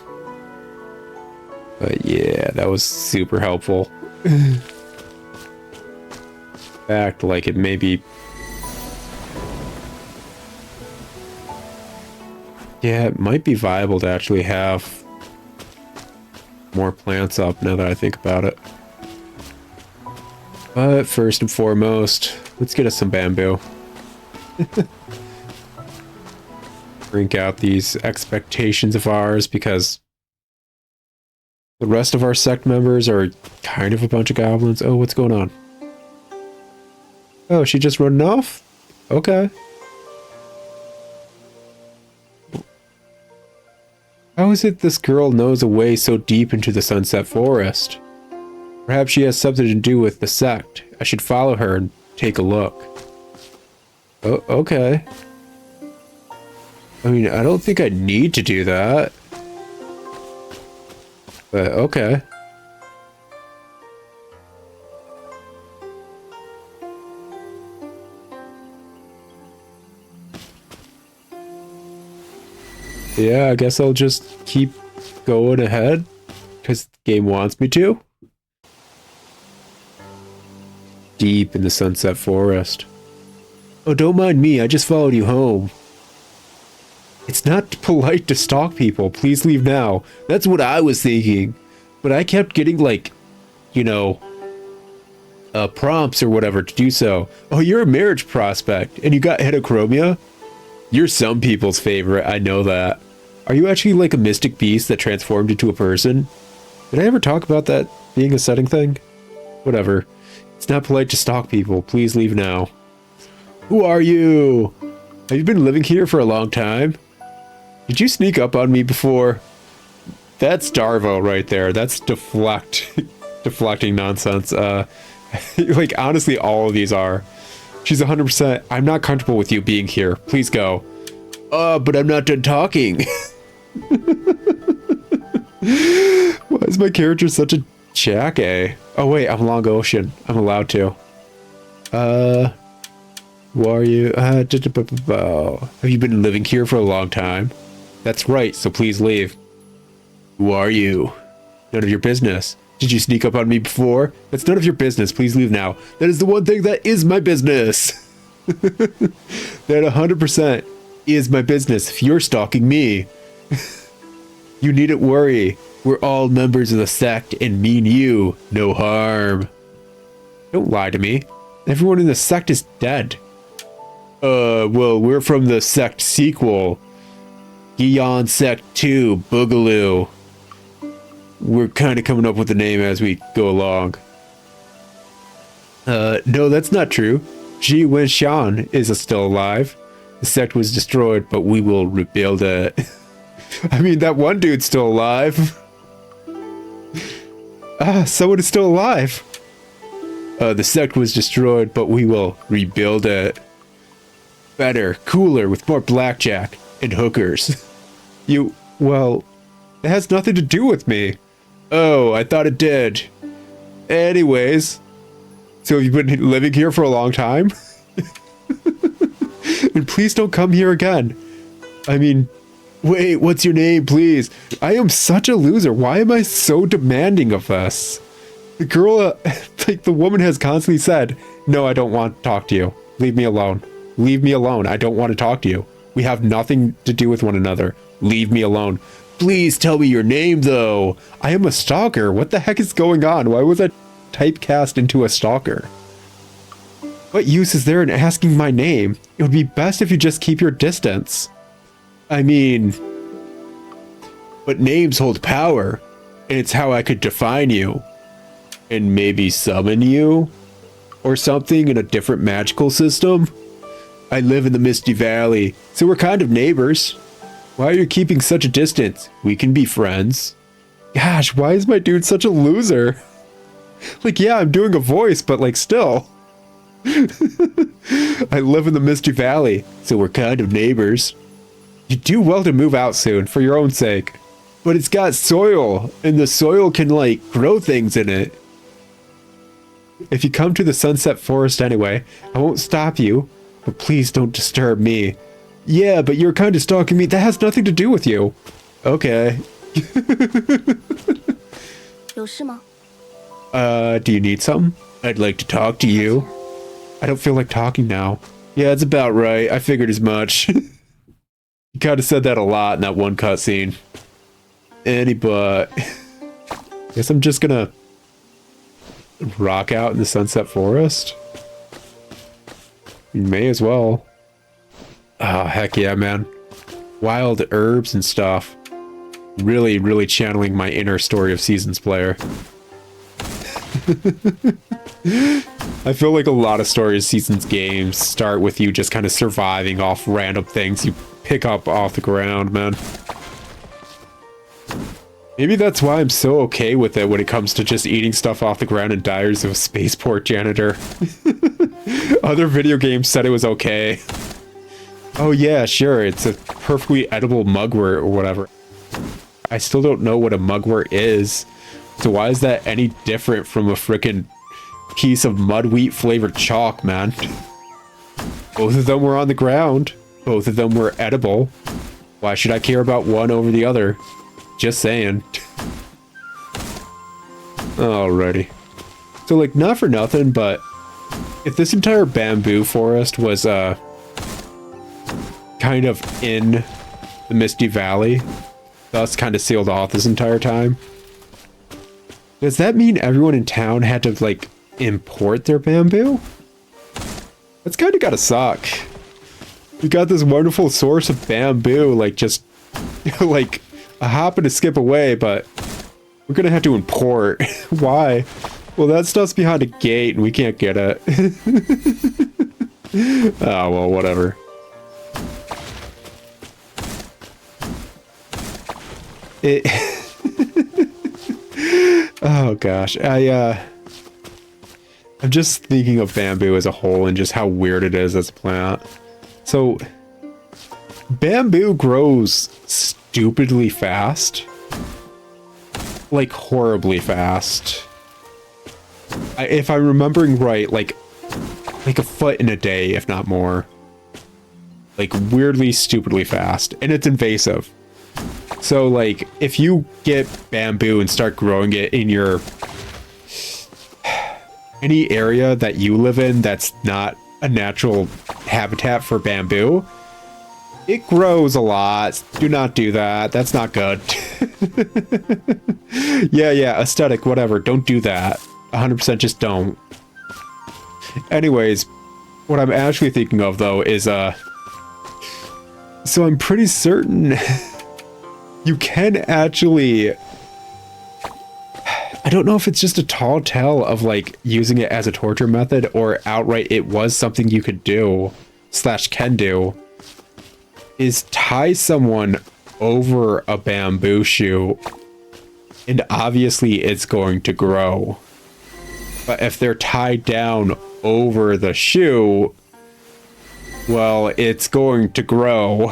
But yeah, that was super helpful. In fact, like, it may be... Yeah, it might be viable to actually have more plants up now that I think about it. But first and foremost, let's get us some bamboo. Drink out these expectations of ours, because the rest of our sect members are kind of a bunch of goblins. Oh, what's going on? Oh, she just running off? Okay. How is it this girl knows a way so deep into the Sunset Forest? Perhaps she has something to do with the sect. I should follow her and take a look. Oh, okay. I mean, I don't think I need to do that. But, okay. Yeah, I guess I'll just keep going ahead, because the game wants me to. Deep in the Sunset Forest. Oh, don't mind me, I just followed you home. It's not polite to stalk people. Please leave now. That's what I was thinking. But I kept getting, like, you know, prompts or whatever to do so. Oh, you're a marriage prospect, and you got heterochromia? You're some people's favorite, I know that. Are you actually like a mystic beast that transformed into a person? Did I ever talk about that being a setting thing? Whatever. It's not polite to stalk people. Please leave now. Who are you? Have you been living here for a long time? Did you sneak up on me before? That's Darvo right there. That's deflecting nonsense. Like, honestly, all of these are. She's 100%. I'm not comfortable with you being here. Please go. But I'm not done talking. Why is my character such a jackass? Oh, wait, I'm Long Ocean. I'm allowed to. Who are you? Have you been living here for a long time? That's right, so please leave. Who are you? None of your business. Did you sneak up on me before? That's none of your business. Please leave now. That is the one thing that is my business. That 100% is my business if you're stalking me. You needn't worry. We're all members of the sect and mean you no harm. Don't lie to me. Everyone in the sect is dead. Well, we're from the sect sequel. Gion Sect 2, Boogaloo. We're kind of coming up with the name as we go along. No, that's not true. Ji Wenshan is still alive. The sect was destroyed, but we will rebuild it. I mean, that one dude's still alive. Someone is still alive. The sect was destroyed, but we will rebuild it. Better, cooler, with more blackjack and hookers. Well, it has nothing to do with me. Oh, I thought it did. Anyways, so you've been living here for a long time? And please don't come here again. I mean, wait, what's your name, please? I am such a loser. Why am I so demanding of this? The girl, like the woman has constantly said, no, I don't want to talk to you. Leave me alone. Leave me alone. I don't want to talk to you. We have nothing to do with one another. Leave me alone. Please tell me your name, though. I am a stalker. What the heck is going on? Why was I typecast into a stalker? What use is there in asking my name? It would be best if you just keep your distance. I mean, But names hold power, and it's how I could define you. And maybe summon you? Or something in a different magical system? I live in the Misty Valley, so we're kind of neighbors. Why are you keeping such a distance? We can be friends. Gosh, why is my dude such a loser? Like, yeah, I'm doing a voice, but like, still. I live in the Misty Valley, so we're kind of neighbors. You do well to move out soon, for your own sake. But it's got soil, and the soil can, like, grow things in it. If you come to the Sunset Forest anyway, I won't stop you. But please don't disturb me. Yeah, but you're kind of stalking me. That has nothing to do with you. Okay. Do you need something? I'd like to talk to you. I don't feel like talking now. Yeah, it's about right. I figured as much. You kind of said that a lot in that one cutscene. But guess I'm just gonna rock out in the Sunset Forest. You may as well. Oh, heck yeah, man. Wild herbs and stuff. Really, really channeling my inner Story of Seasons player. I feel like a lot of Story of Seasons games start with you just kind of surviving off random things you pick up off the ground, man. Maybe that's why I'm so okay with it when it comes to just eating stuff off the ground in Diaries of a Spaceport Janitor. Other video games said it was okay. Oh yeah, sure, it's a perfectly edible mugwort or whatever. I still don't know what a mugwort is. So why is that any different from a frickin' piece of mud wheat flavored chalk, man? Both of them were on the ground. Both of them were edible. Why should I care about one over the other? Just saying. Alrighty. So, like, not for nothing, but if this entire bamboo forest was, kind of in the Misty Valley, thus kind of sealed off this entire time, does that mean everyone in town had to, like, import their bamboo? That's kind of gotta suck. We got this wonderful source of bamboo, like, just, like, a hop and a skip away, but we're gonna have to import. Why? Well, that stuff's behind a gate and we can't get it. Oh, well, whatever. Oh gosh, I'm just thinking of bamboo as a whole and just how weird it is as a plant. So, bamboo grows stupidly fast. Like, horribly fast. If I'm remembering right, like a foot in a day, if not more. Like, weirdly, stupidly fast. And it's invasive. So, like, if you get bamboo and start growing it in your... any area that you live in that's not a natural habitat for bamboo, it grows a lot. Do not do that. That's not good. Yeah, aesthetic, whatever. Don't do that. 100% just don't. Anyways, what I'm actually thinking of, though, is, so I'm pretty certain you can actually... I don't know if it's just a tall tale of, like, using it as a torture method, or outright it was something you could do, / can do, is tie someone over a bamboo shoot, and obviously it's going to grow. But if they're tied down over the shoe, well, it's going to grow.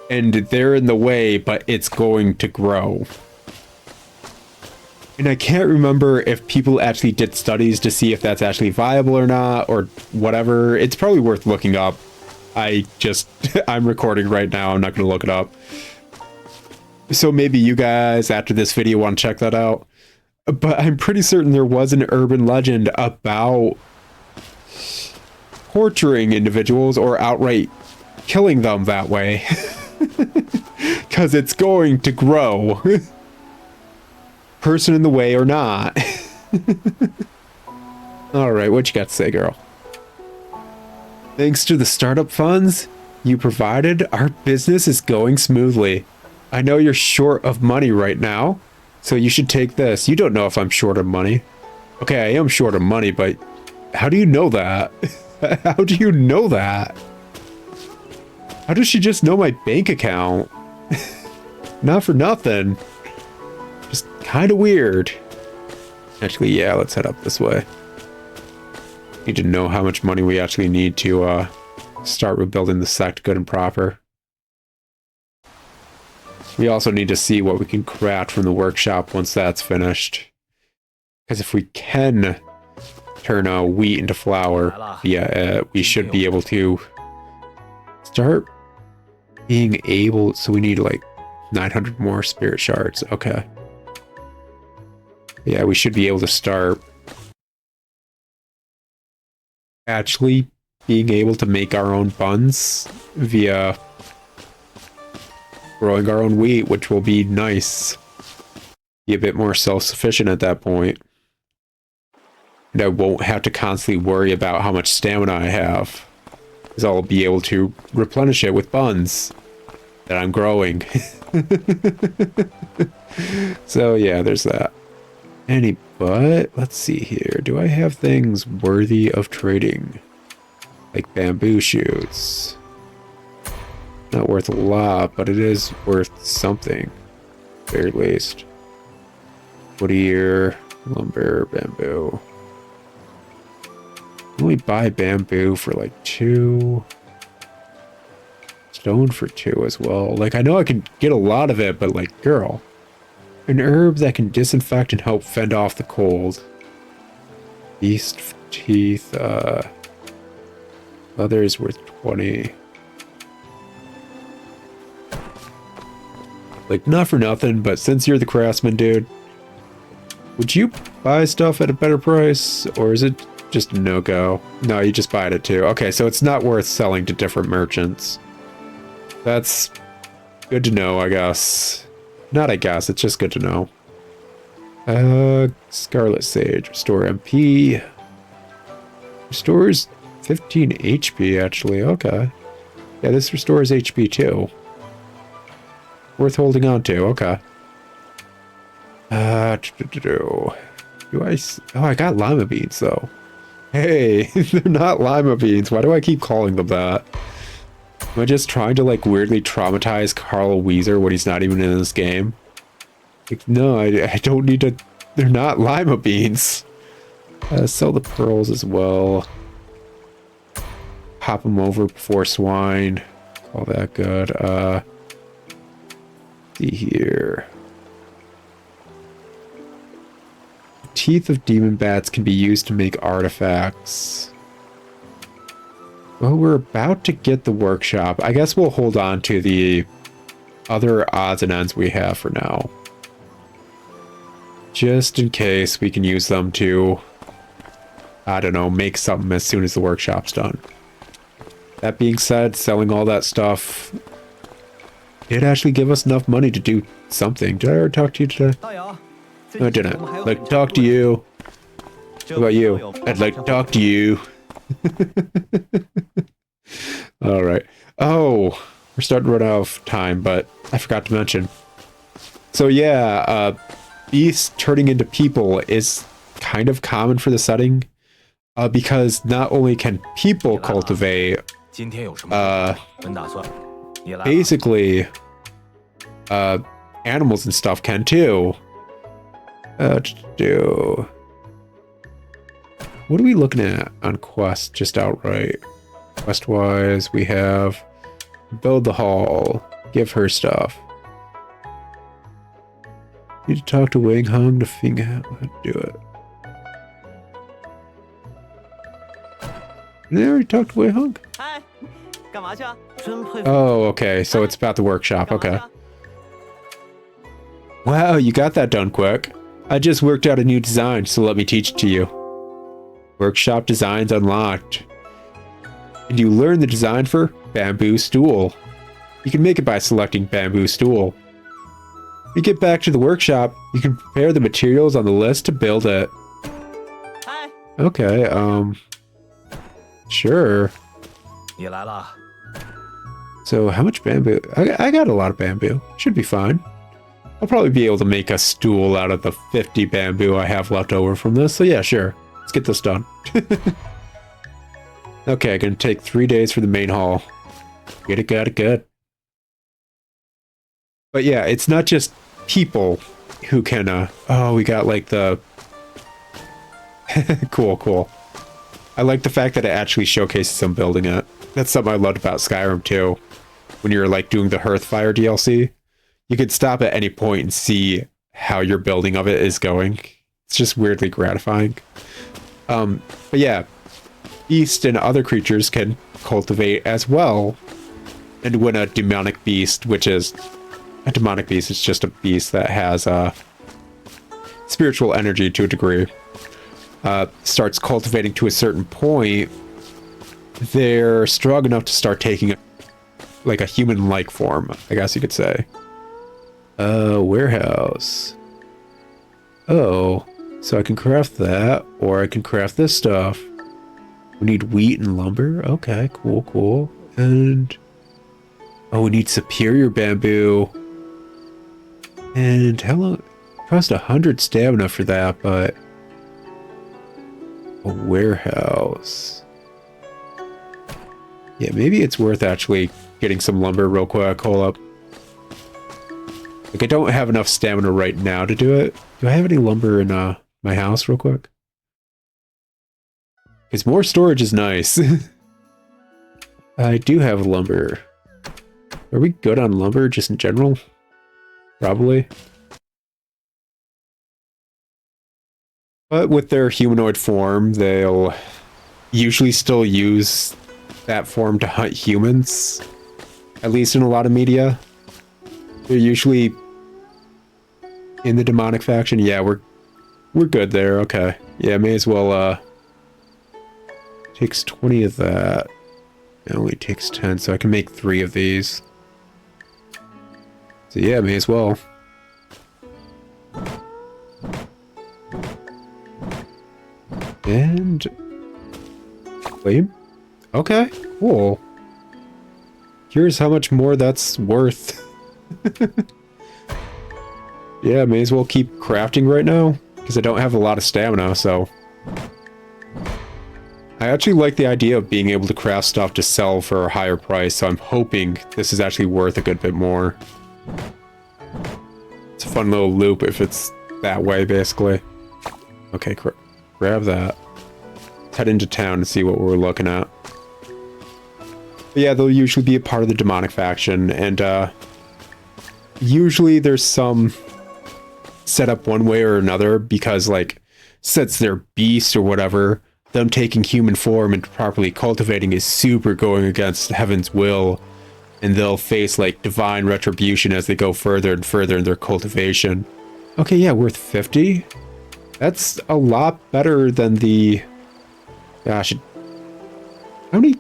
And they're in the way, but it's going to grow. And I can't remember if people actually did studies to see if that's actually viable or not, or whatever. It's probably worth looking up. I'm recording right now. I'm not going to look it up. So maybe you guys, after this video, want to check that out. But I'm pretty certain there was an urban legend about torturing individuals or outright killing them that way. Because it's going to grow. Person in the way or not. Alright, what you got to say, girl? Thanks to the startup funds, you provided. Our business is going smoothly. I know you're short of money right now, so you should take this. You don't know if I'm short of money. Okay, I am short of money, but how do you know that? How do you know that? How does she just know my bank account? Not for nothing. Just kind of weird. Actually, yeah, let's head up this way. Need to know how much money we actually need to start rebuilding the sect good and proper. We also need to see what we can craft from the workshop once that's finished. Because if we can turn wheat into flour, yeah, we should be able to start being able... So we need like 900 more spirit shards. Okay. Yeah, we should be able to start actually being able to make our own buns via growing our own wheat, which will be nice. Be a bit more self-sufficient at that point. And I won't have to constantly worry about how much stamina I have, because I'll be able to replenish it with buns that I'm growing. So yeah, there's that. But let's see here. Do I have things worthy of trading? Like bamboo shoots. Not worth a lot, but it is worth something. Very least. Wood ear, lumber, bamboo. Only buy bamboo for like 2. Stone for 2 as well. Like, I know I can get a lot of it, but like, girl. An herb that can disinfect and help fend off the cold. Beast teeth, leather is worth 20. Like, not for nothing, but since you're the craftsman, dude, would you buy stuff at a better price? Or is it just a no-go? No, you just buy it at 2. Okay, so it's not worth selling to different merchants. That's good to know, I guess. Not I guess, it's just good to know. Scarlet Sage, restore MP. Restores 15 HP, actually, okay. Yeah, this restores HP too. Worth holding on to, okay. Do I... Oh, I got lima beans, though. Hey, they're not lima beans. Why do I keep calling them that? Am I just trying to, like, weirdly traumatize Carl Weezer when he's not even in this game? Like, no, I don't need to... They're not lima beans. Sell the pearls as well. Hop them over before swine. All that good. See here. Teeth of demon bats can be used to make artifacts. Well, we're about to get the workshop. I guess we'll hold on to the other odds and ends we have for now. Just in case we can use them to, I don't know, make something as soon as the workshop's done. That being said, selling all that stuff did actually give us enough money to do something. Did I already talk to you today? No, I didn't. I'd like to talk to you. What about you? I'd like to talk to you. All right. Oh, we're starting to run out of time, but I forgot to mention. So yeah, beasts turning into people is kind of common for the setting, because not only can people cultivate, basically, animals and stuff can too. What are we looking at on quest just outright? Quest-wise, we have build the hall, give her stuff. Need to talk to Wang Hung to figure out how to do it. Did they already talk to Wei Hung? Oh, okay, so it's about the workshop, okay. Wow, you got that done quick. I just worked out a new design, so let me teach it to you. Workshop designs unlocked. And you learn the design for bamboo stool. You can make it by selecting bamboo stool. When you get back to the workshop, you can prepare the materials on the list to build it. Okay, sure. So how much bamboo? I got a lot of bamboo. Should be fine. I'll probably be able to make a stool out of the 50 bamboo I have left over from this. So yeah, sure. Let's get this done. Okay, gonna take 3 days for the main hall. Get it, got it, good. But yeah, it's not just people who can, oh, we got like the... Cool. I like the fact that it actually showcases them building it. That's something I loved about Skyrim too. When you're like doing the Hearthfire DLC, you could stop at any point and see how your building of it is going. It's just weirdly gratifying. But yeah, beasts and other creatures can cultivate as well. And when a demonic beast, which is a demonic beast, it's just a beast that has spiritual energy to a degree, starts cultivating to a certain point, they're strong enough to start taking like a human-like form, I guess you could say. Warehouse. Oh, so I can craft that, or I can craft this stuff. We need wheat and lumber. Okay, cool. And oh, we need superior bamboo. And how long? Cost 100 stamina for that, but a warehouse. Yeah, maybe it's worth actually getting some lumber real quick. Hold up. Like, I don't have enough stamina right now to do it. Do I have any lumber in my house real quick? Because more storage is nice. I do have lumber. Are we good on lumber just in general? Probably. But with their humanoid form, they'll usually still use that form to hunt humans. At least in a lot of media. They're usually in the demonic faction. Yeah, we're good there. Okay. Yeah, may as well takes 20 of that. It only takes 10, so I can make 3 of these. So yeah, may as well. And flame. Okay, cool. Here's how much more that's worth. Yeah, may as well keep crafting right now, because I don't have a lot of stamina, so... I actually like the idea of being able to craft stuff to sell for a higher price, so I'm hoping this is actually worth a good bit more. It's a fun little loop if it's that way, basically. Okay, grab that. Let's head into town and see what we're looking at. But yeah, they'll usually be a part of the demonic faction, and usually there's some setup one way or another, because like, since they're beasts or whatever, them taking human form and properly cultivating is super going against heaven's will, and they'll face like divine retribution as they go further and further in their cultivation. Okay, yeah, worth 50? That's a lot better than the... Gosh, how many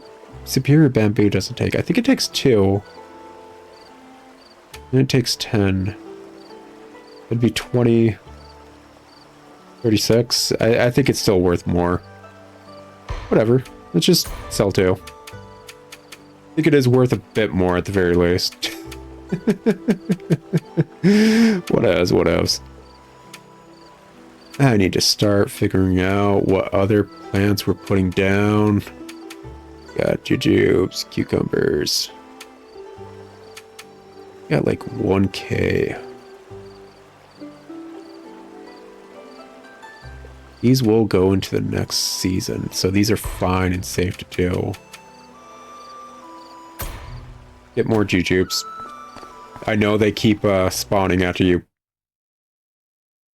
superior bamboo does it take? I think it takes 2. And it takes 10. It'd be 20... 36. I think it's still worth more. Whatever. Let's just sell 2. I think it is worth a bit more at the very least. What else? I need to start figuring out what other plants we're putting down. Got jujubes, cucumbers. Got like 1K. These will go into the next season, so these are fine and safe to do. Get more jujubes. I know they keep spawning after you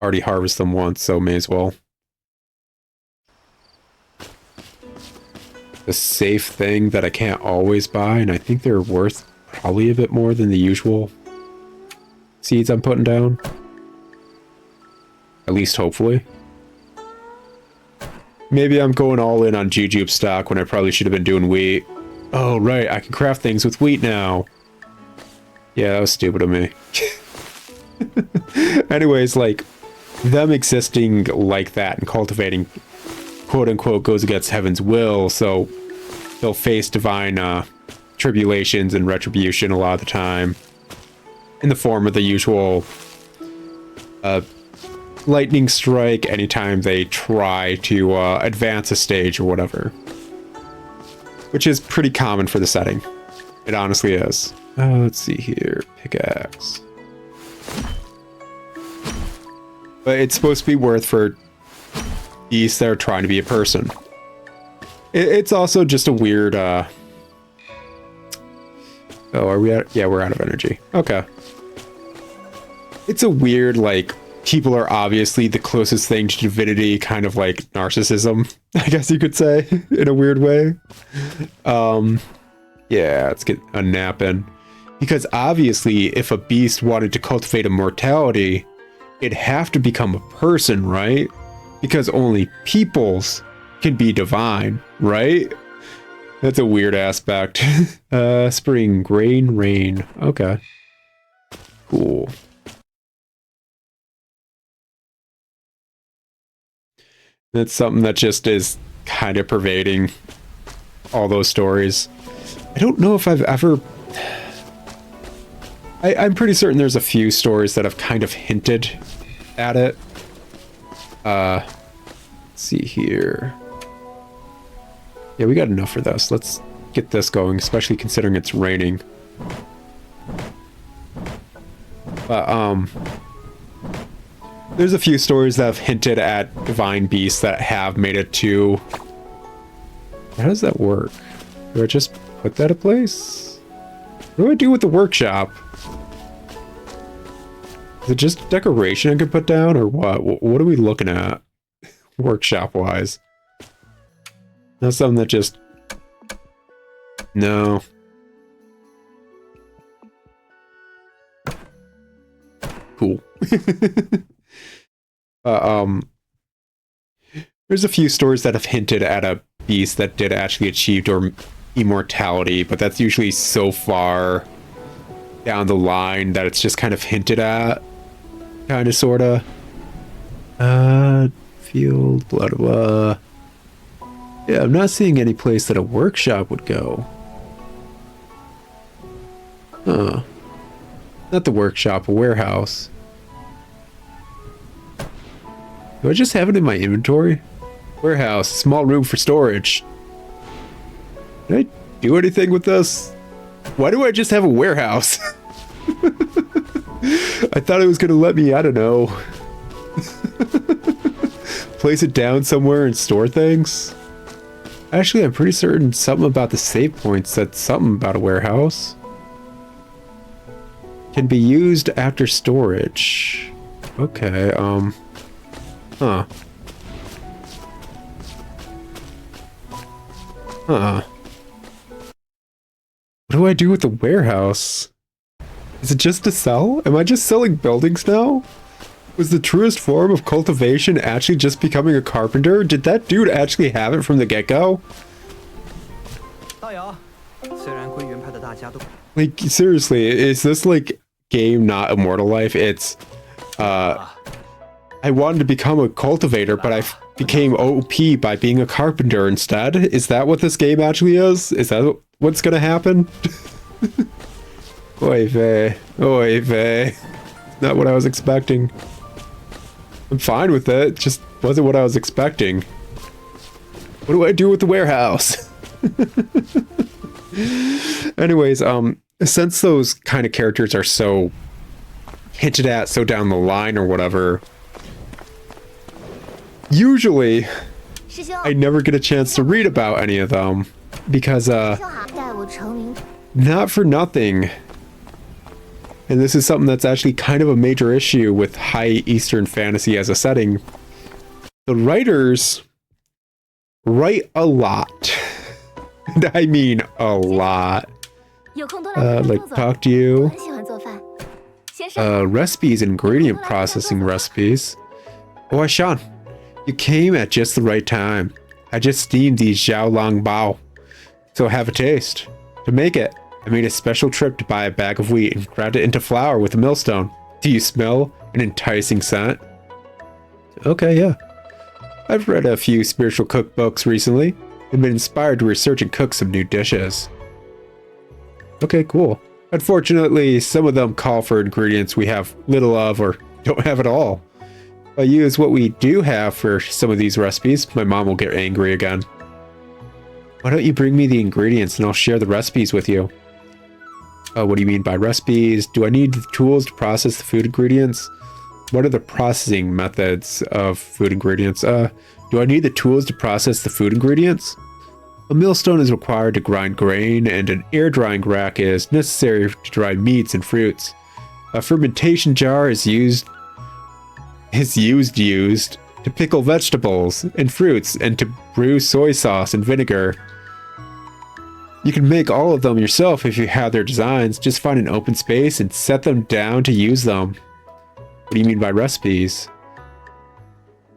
already harvest them once, so may as well. The safe thing that I can't always buy, and I think they're worth probably a bit more than the usual seeds I'm putting down. At least hopefully. Maybe I'm going all in on jujube stock when I probably should have been doing wheat. Oh, right, I can craft things with wheat now. Yeah, that was stupid of me. Anyways, like, them existing like that and cultivating, quote-unquote, goes against heaven's will, so they'll face divine tribulations and retribution a lot of the time, in the form of the usual lightning strike anytime they try to advance a stage or whatever, which is pretty common for the setting. It honestly is. Let's see here, pickaxe. But it's supposed to be worth for beasts that are trying to be a person. It's also just a weird, oh, are we at, yeah, we're out of energy. Okay. It's a weird, like, people are obviously the closest thing to divinity, kind of like narcissism, I guess you could say, in a weird way. Yeah, let's get a nap in. Because obviously, if a beast wanted to cultivate immortality, it'd have to become a person, right? Because only peoples can be divine, right? That's a weird aspect. Spring, grain, rain. Okay. Cool. That's something that just is kind of pervading all those stories. I don't know if I've ever... I'm pretty certain there's a few stories that have kind of hinted at it. Let's see here. Yeah, we got enough for this. Let's get this going, especially considering it's raining. But, there's a few stories that have hinted at divine beasts that have made it to... How does that work? Do I just put that in place? What do I do with the workshop? Is it just decoration I could put down, or what? What are we looking at, workshop-wise? Not something that just... No. Cool. There's a few stories that have hinted at a beast that did actually achieve immortality, but that's usually so far down the line that it's just kind of hinted at. Kind of, sort of. Field, blah, blah, blah. Yeah, I'm not seeing any place that a workshop would go. Huh. Not the workshop, a warehouse. Do I just have it in my inventory? Warehouse, small room for storage. Did I do anything with this? Why do I just have a warehouse? I thought it was gonna let me, I don't know. Place it down somewhere and store things? Actually, I'm pretty certain something about the save points said something about a warehouse. Can be used after storage. Okay, huh. Huh. What do I do with the warehouse? Is it just to sell? Am I just selling buildings now? Was the truest form of cultivation actually just becoming a carpenter? Did that dude actually have it from the get-go? Like, seriously, is this like game not Immortal Life? It's, I wanted to become a cultivator, but I became OP by being a carpenter instead? Is that what this game actually is? Is that what's gonna happen? Oy vey. Oy vey. Not what I was expecting. I'm fine with it, just wasn't what I was expecting. What do I do with the warehouse? Anyways, since those kind of characters are so hinted at, so down the line or whatever, usually I never get a chance to read about any of them because, not for nothing. And this is something that's actually kind of a major issue with high Eastern fantasy as a setting. The writers write a lot. And I mean a lot. Like, talk to you. Recipes, ingredient processing recipes. Oh, Sean, you came at just the right time. I just steamed these Xiao Long Bao. So have a taste. To make it, I made a special trip to buy a bag of wheat and ground it into flour with a millstone. Do you smell an enticing scent? Okay, yeah. I've read a few spiritual cookbooks recently and been inspired to research and cook some new dishes. Okay, cool. Unfortunately, some of them call for ingredients we have little of or don't have at all. If I use what we do have for some of these recipes, my mom will get angry again. Why don't you bring me the ingredients and I'll share the recipes with you? Oh, what do you mean by recipes? Do I need the tools to process the food ingredients? What are the processing methods of food ingredients? Do I need the tools to process the food ingredients? A millstone is required to grind grain, and an air drying rack is necessary to dry meats and fruits. A fermentation jar is used to pickle vegetables and fruits and to brew soy sauce and vinegar. You can make all of them yourself if you have their designs. Just find an open space and set them down to use them. What do you mean by recipes?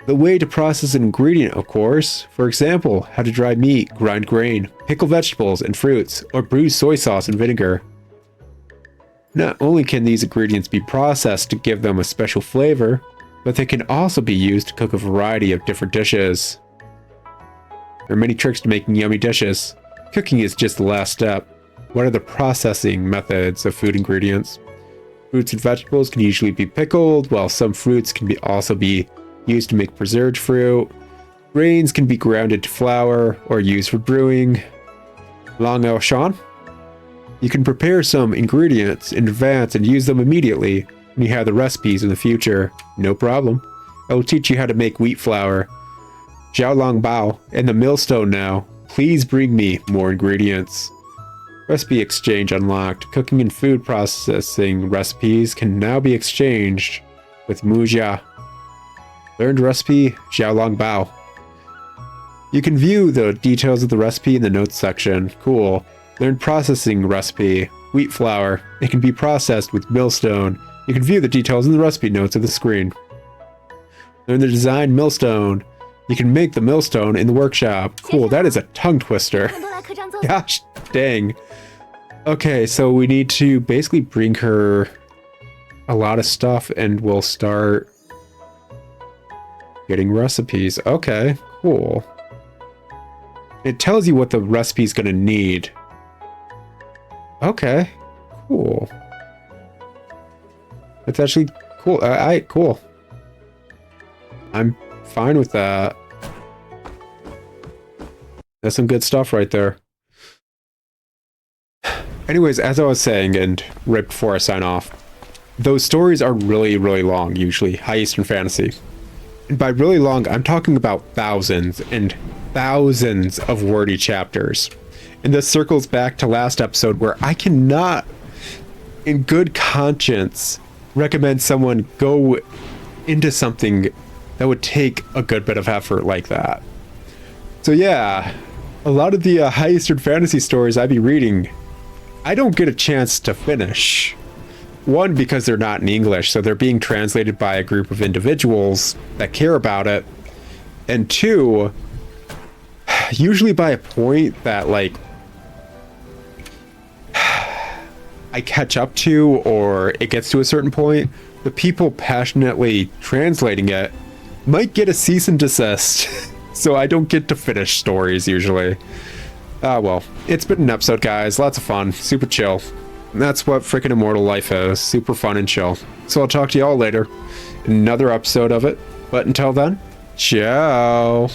The way to process an ingredient, of course. For example, how to dry meat, grind grain, pickle vegetables and fruits, or brew soy sauce and vinegar. Not only can these ingredients be processed to give them a special flavor, but they can also be used to cook a variety of different dishes. There are many tricks to making yummy dishes. Cooking is just the last step. What are the processing methods of food ingredients? Fruits and vegetables can usually be pickled, while some fruits can also be used to make preserved fruit. Grains can be ground into flour or used for brewing. Long El Shan? You can prepare some ingredients in advance and use them immediately when you have the recipes in the future. No problem. I will teach you how to make wheat flour. Jiao Long Bao and the millstone now. Please bring me more ingredients. Recipe exchange unlocked. Cooking and food processing recipes can now be exchanged with Mujia. Learned recipe, Xiaolong Bao. You can view the details of the recipe in the notes section. Cool. Learned processing recipe, wheat flour. It can be processed with millstone. You can view the details in the recipe notes of the screen. Learn the design millstone. You can make the millstone in the workshop. Cool, that is a tongue twister. Gosh dang. Okay, so we need to basically bring her a lot of stuff and we'll start getting recipes. Okay, cool. It tells you what the recipe's gonna need. Okay, cool. That's actually cool. Alright, cool. I'm fine with that. That's some good stuff right there. Anyways, as I was saying, and right before I sign off, those stories are really, really long, usually, high Eastern fantasy. And by really long, I'm talking about thousands and thousands of wordy chapters. And this circles back to last episode where I cannot, in good conscience, recommend someone go into something that would take a good bit of effort like that. So yeah, a lot of the high Eastern fantasy stories I be reading, I don't get a chance to finish. One, because they're not in English, so they're being translated by a group of individuals that care about it. And two, usually by a point that, like, I catch up to, or it gets to a certain point, the people passionately translating it might get a cease and desist. So I don't get to finish stories usually. Well, it's been an episode, guys. Lots of fun. Super chill. And that's what freaking Immortal Life is. Super fun and chill. So I'll talk to y'all later in another episode of it. But until then, ciao.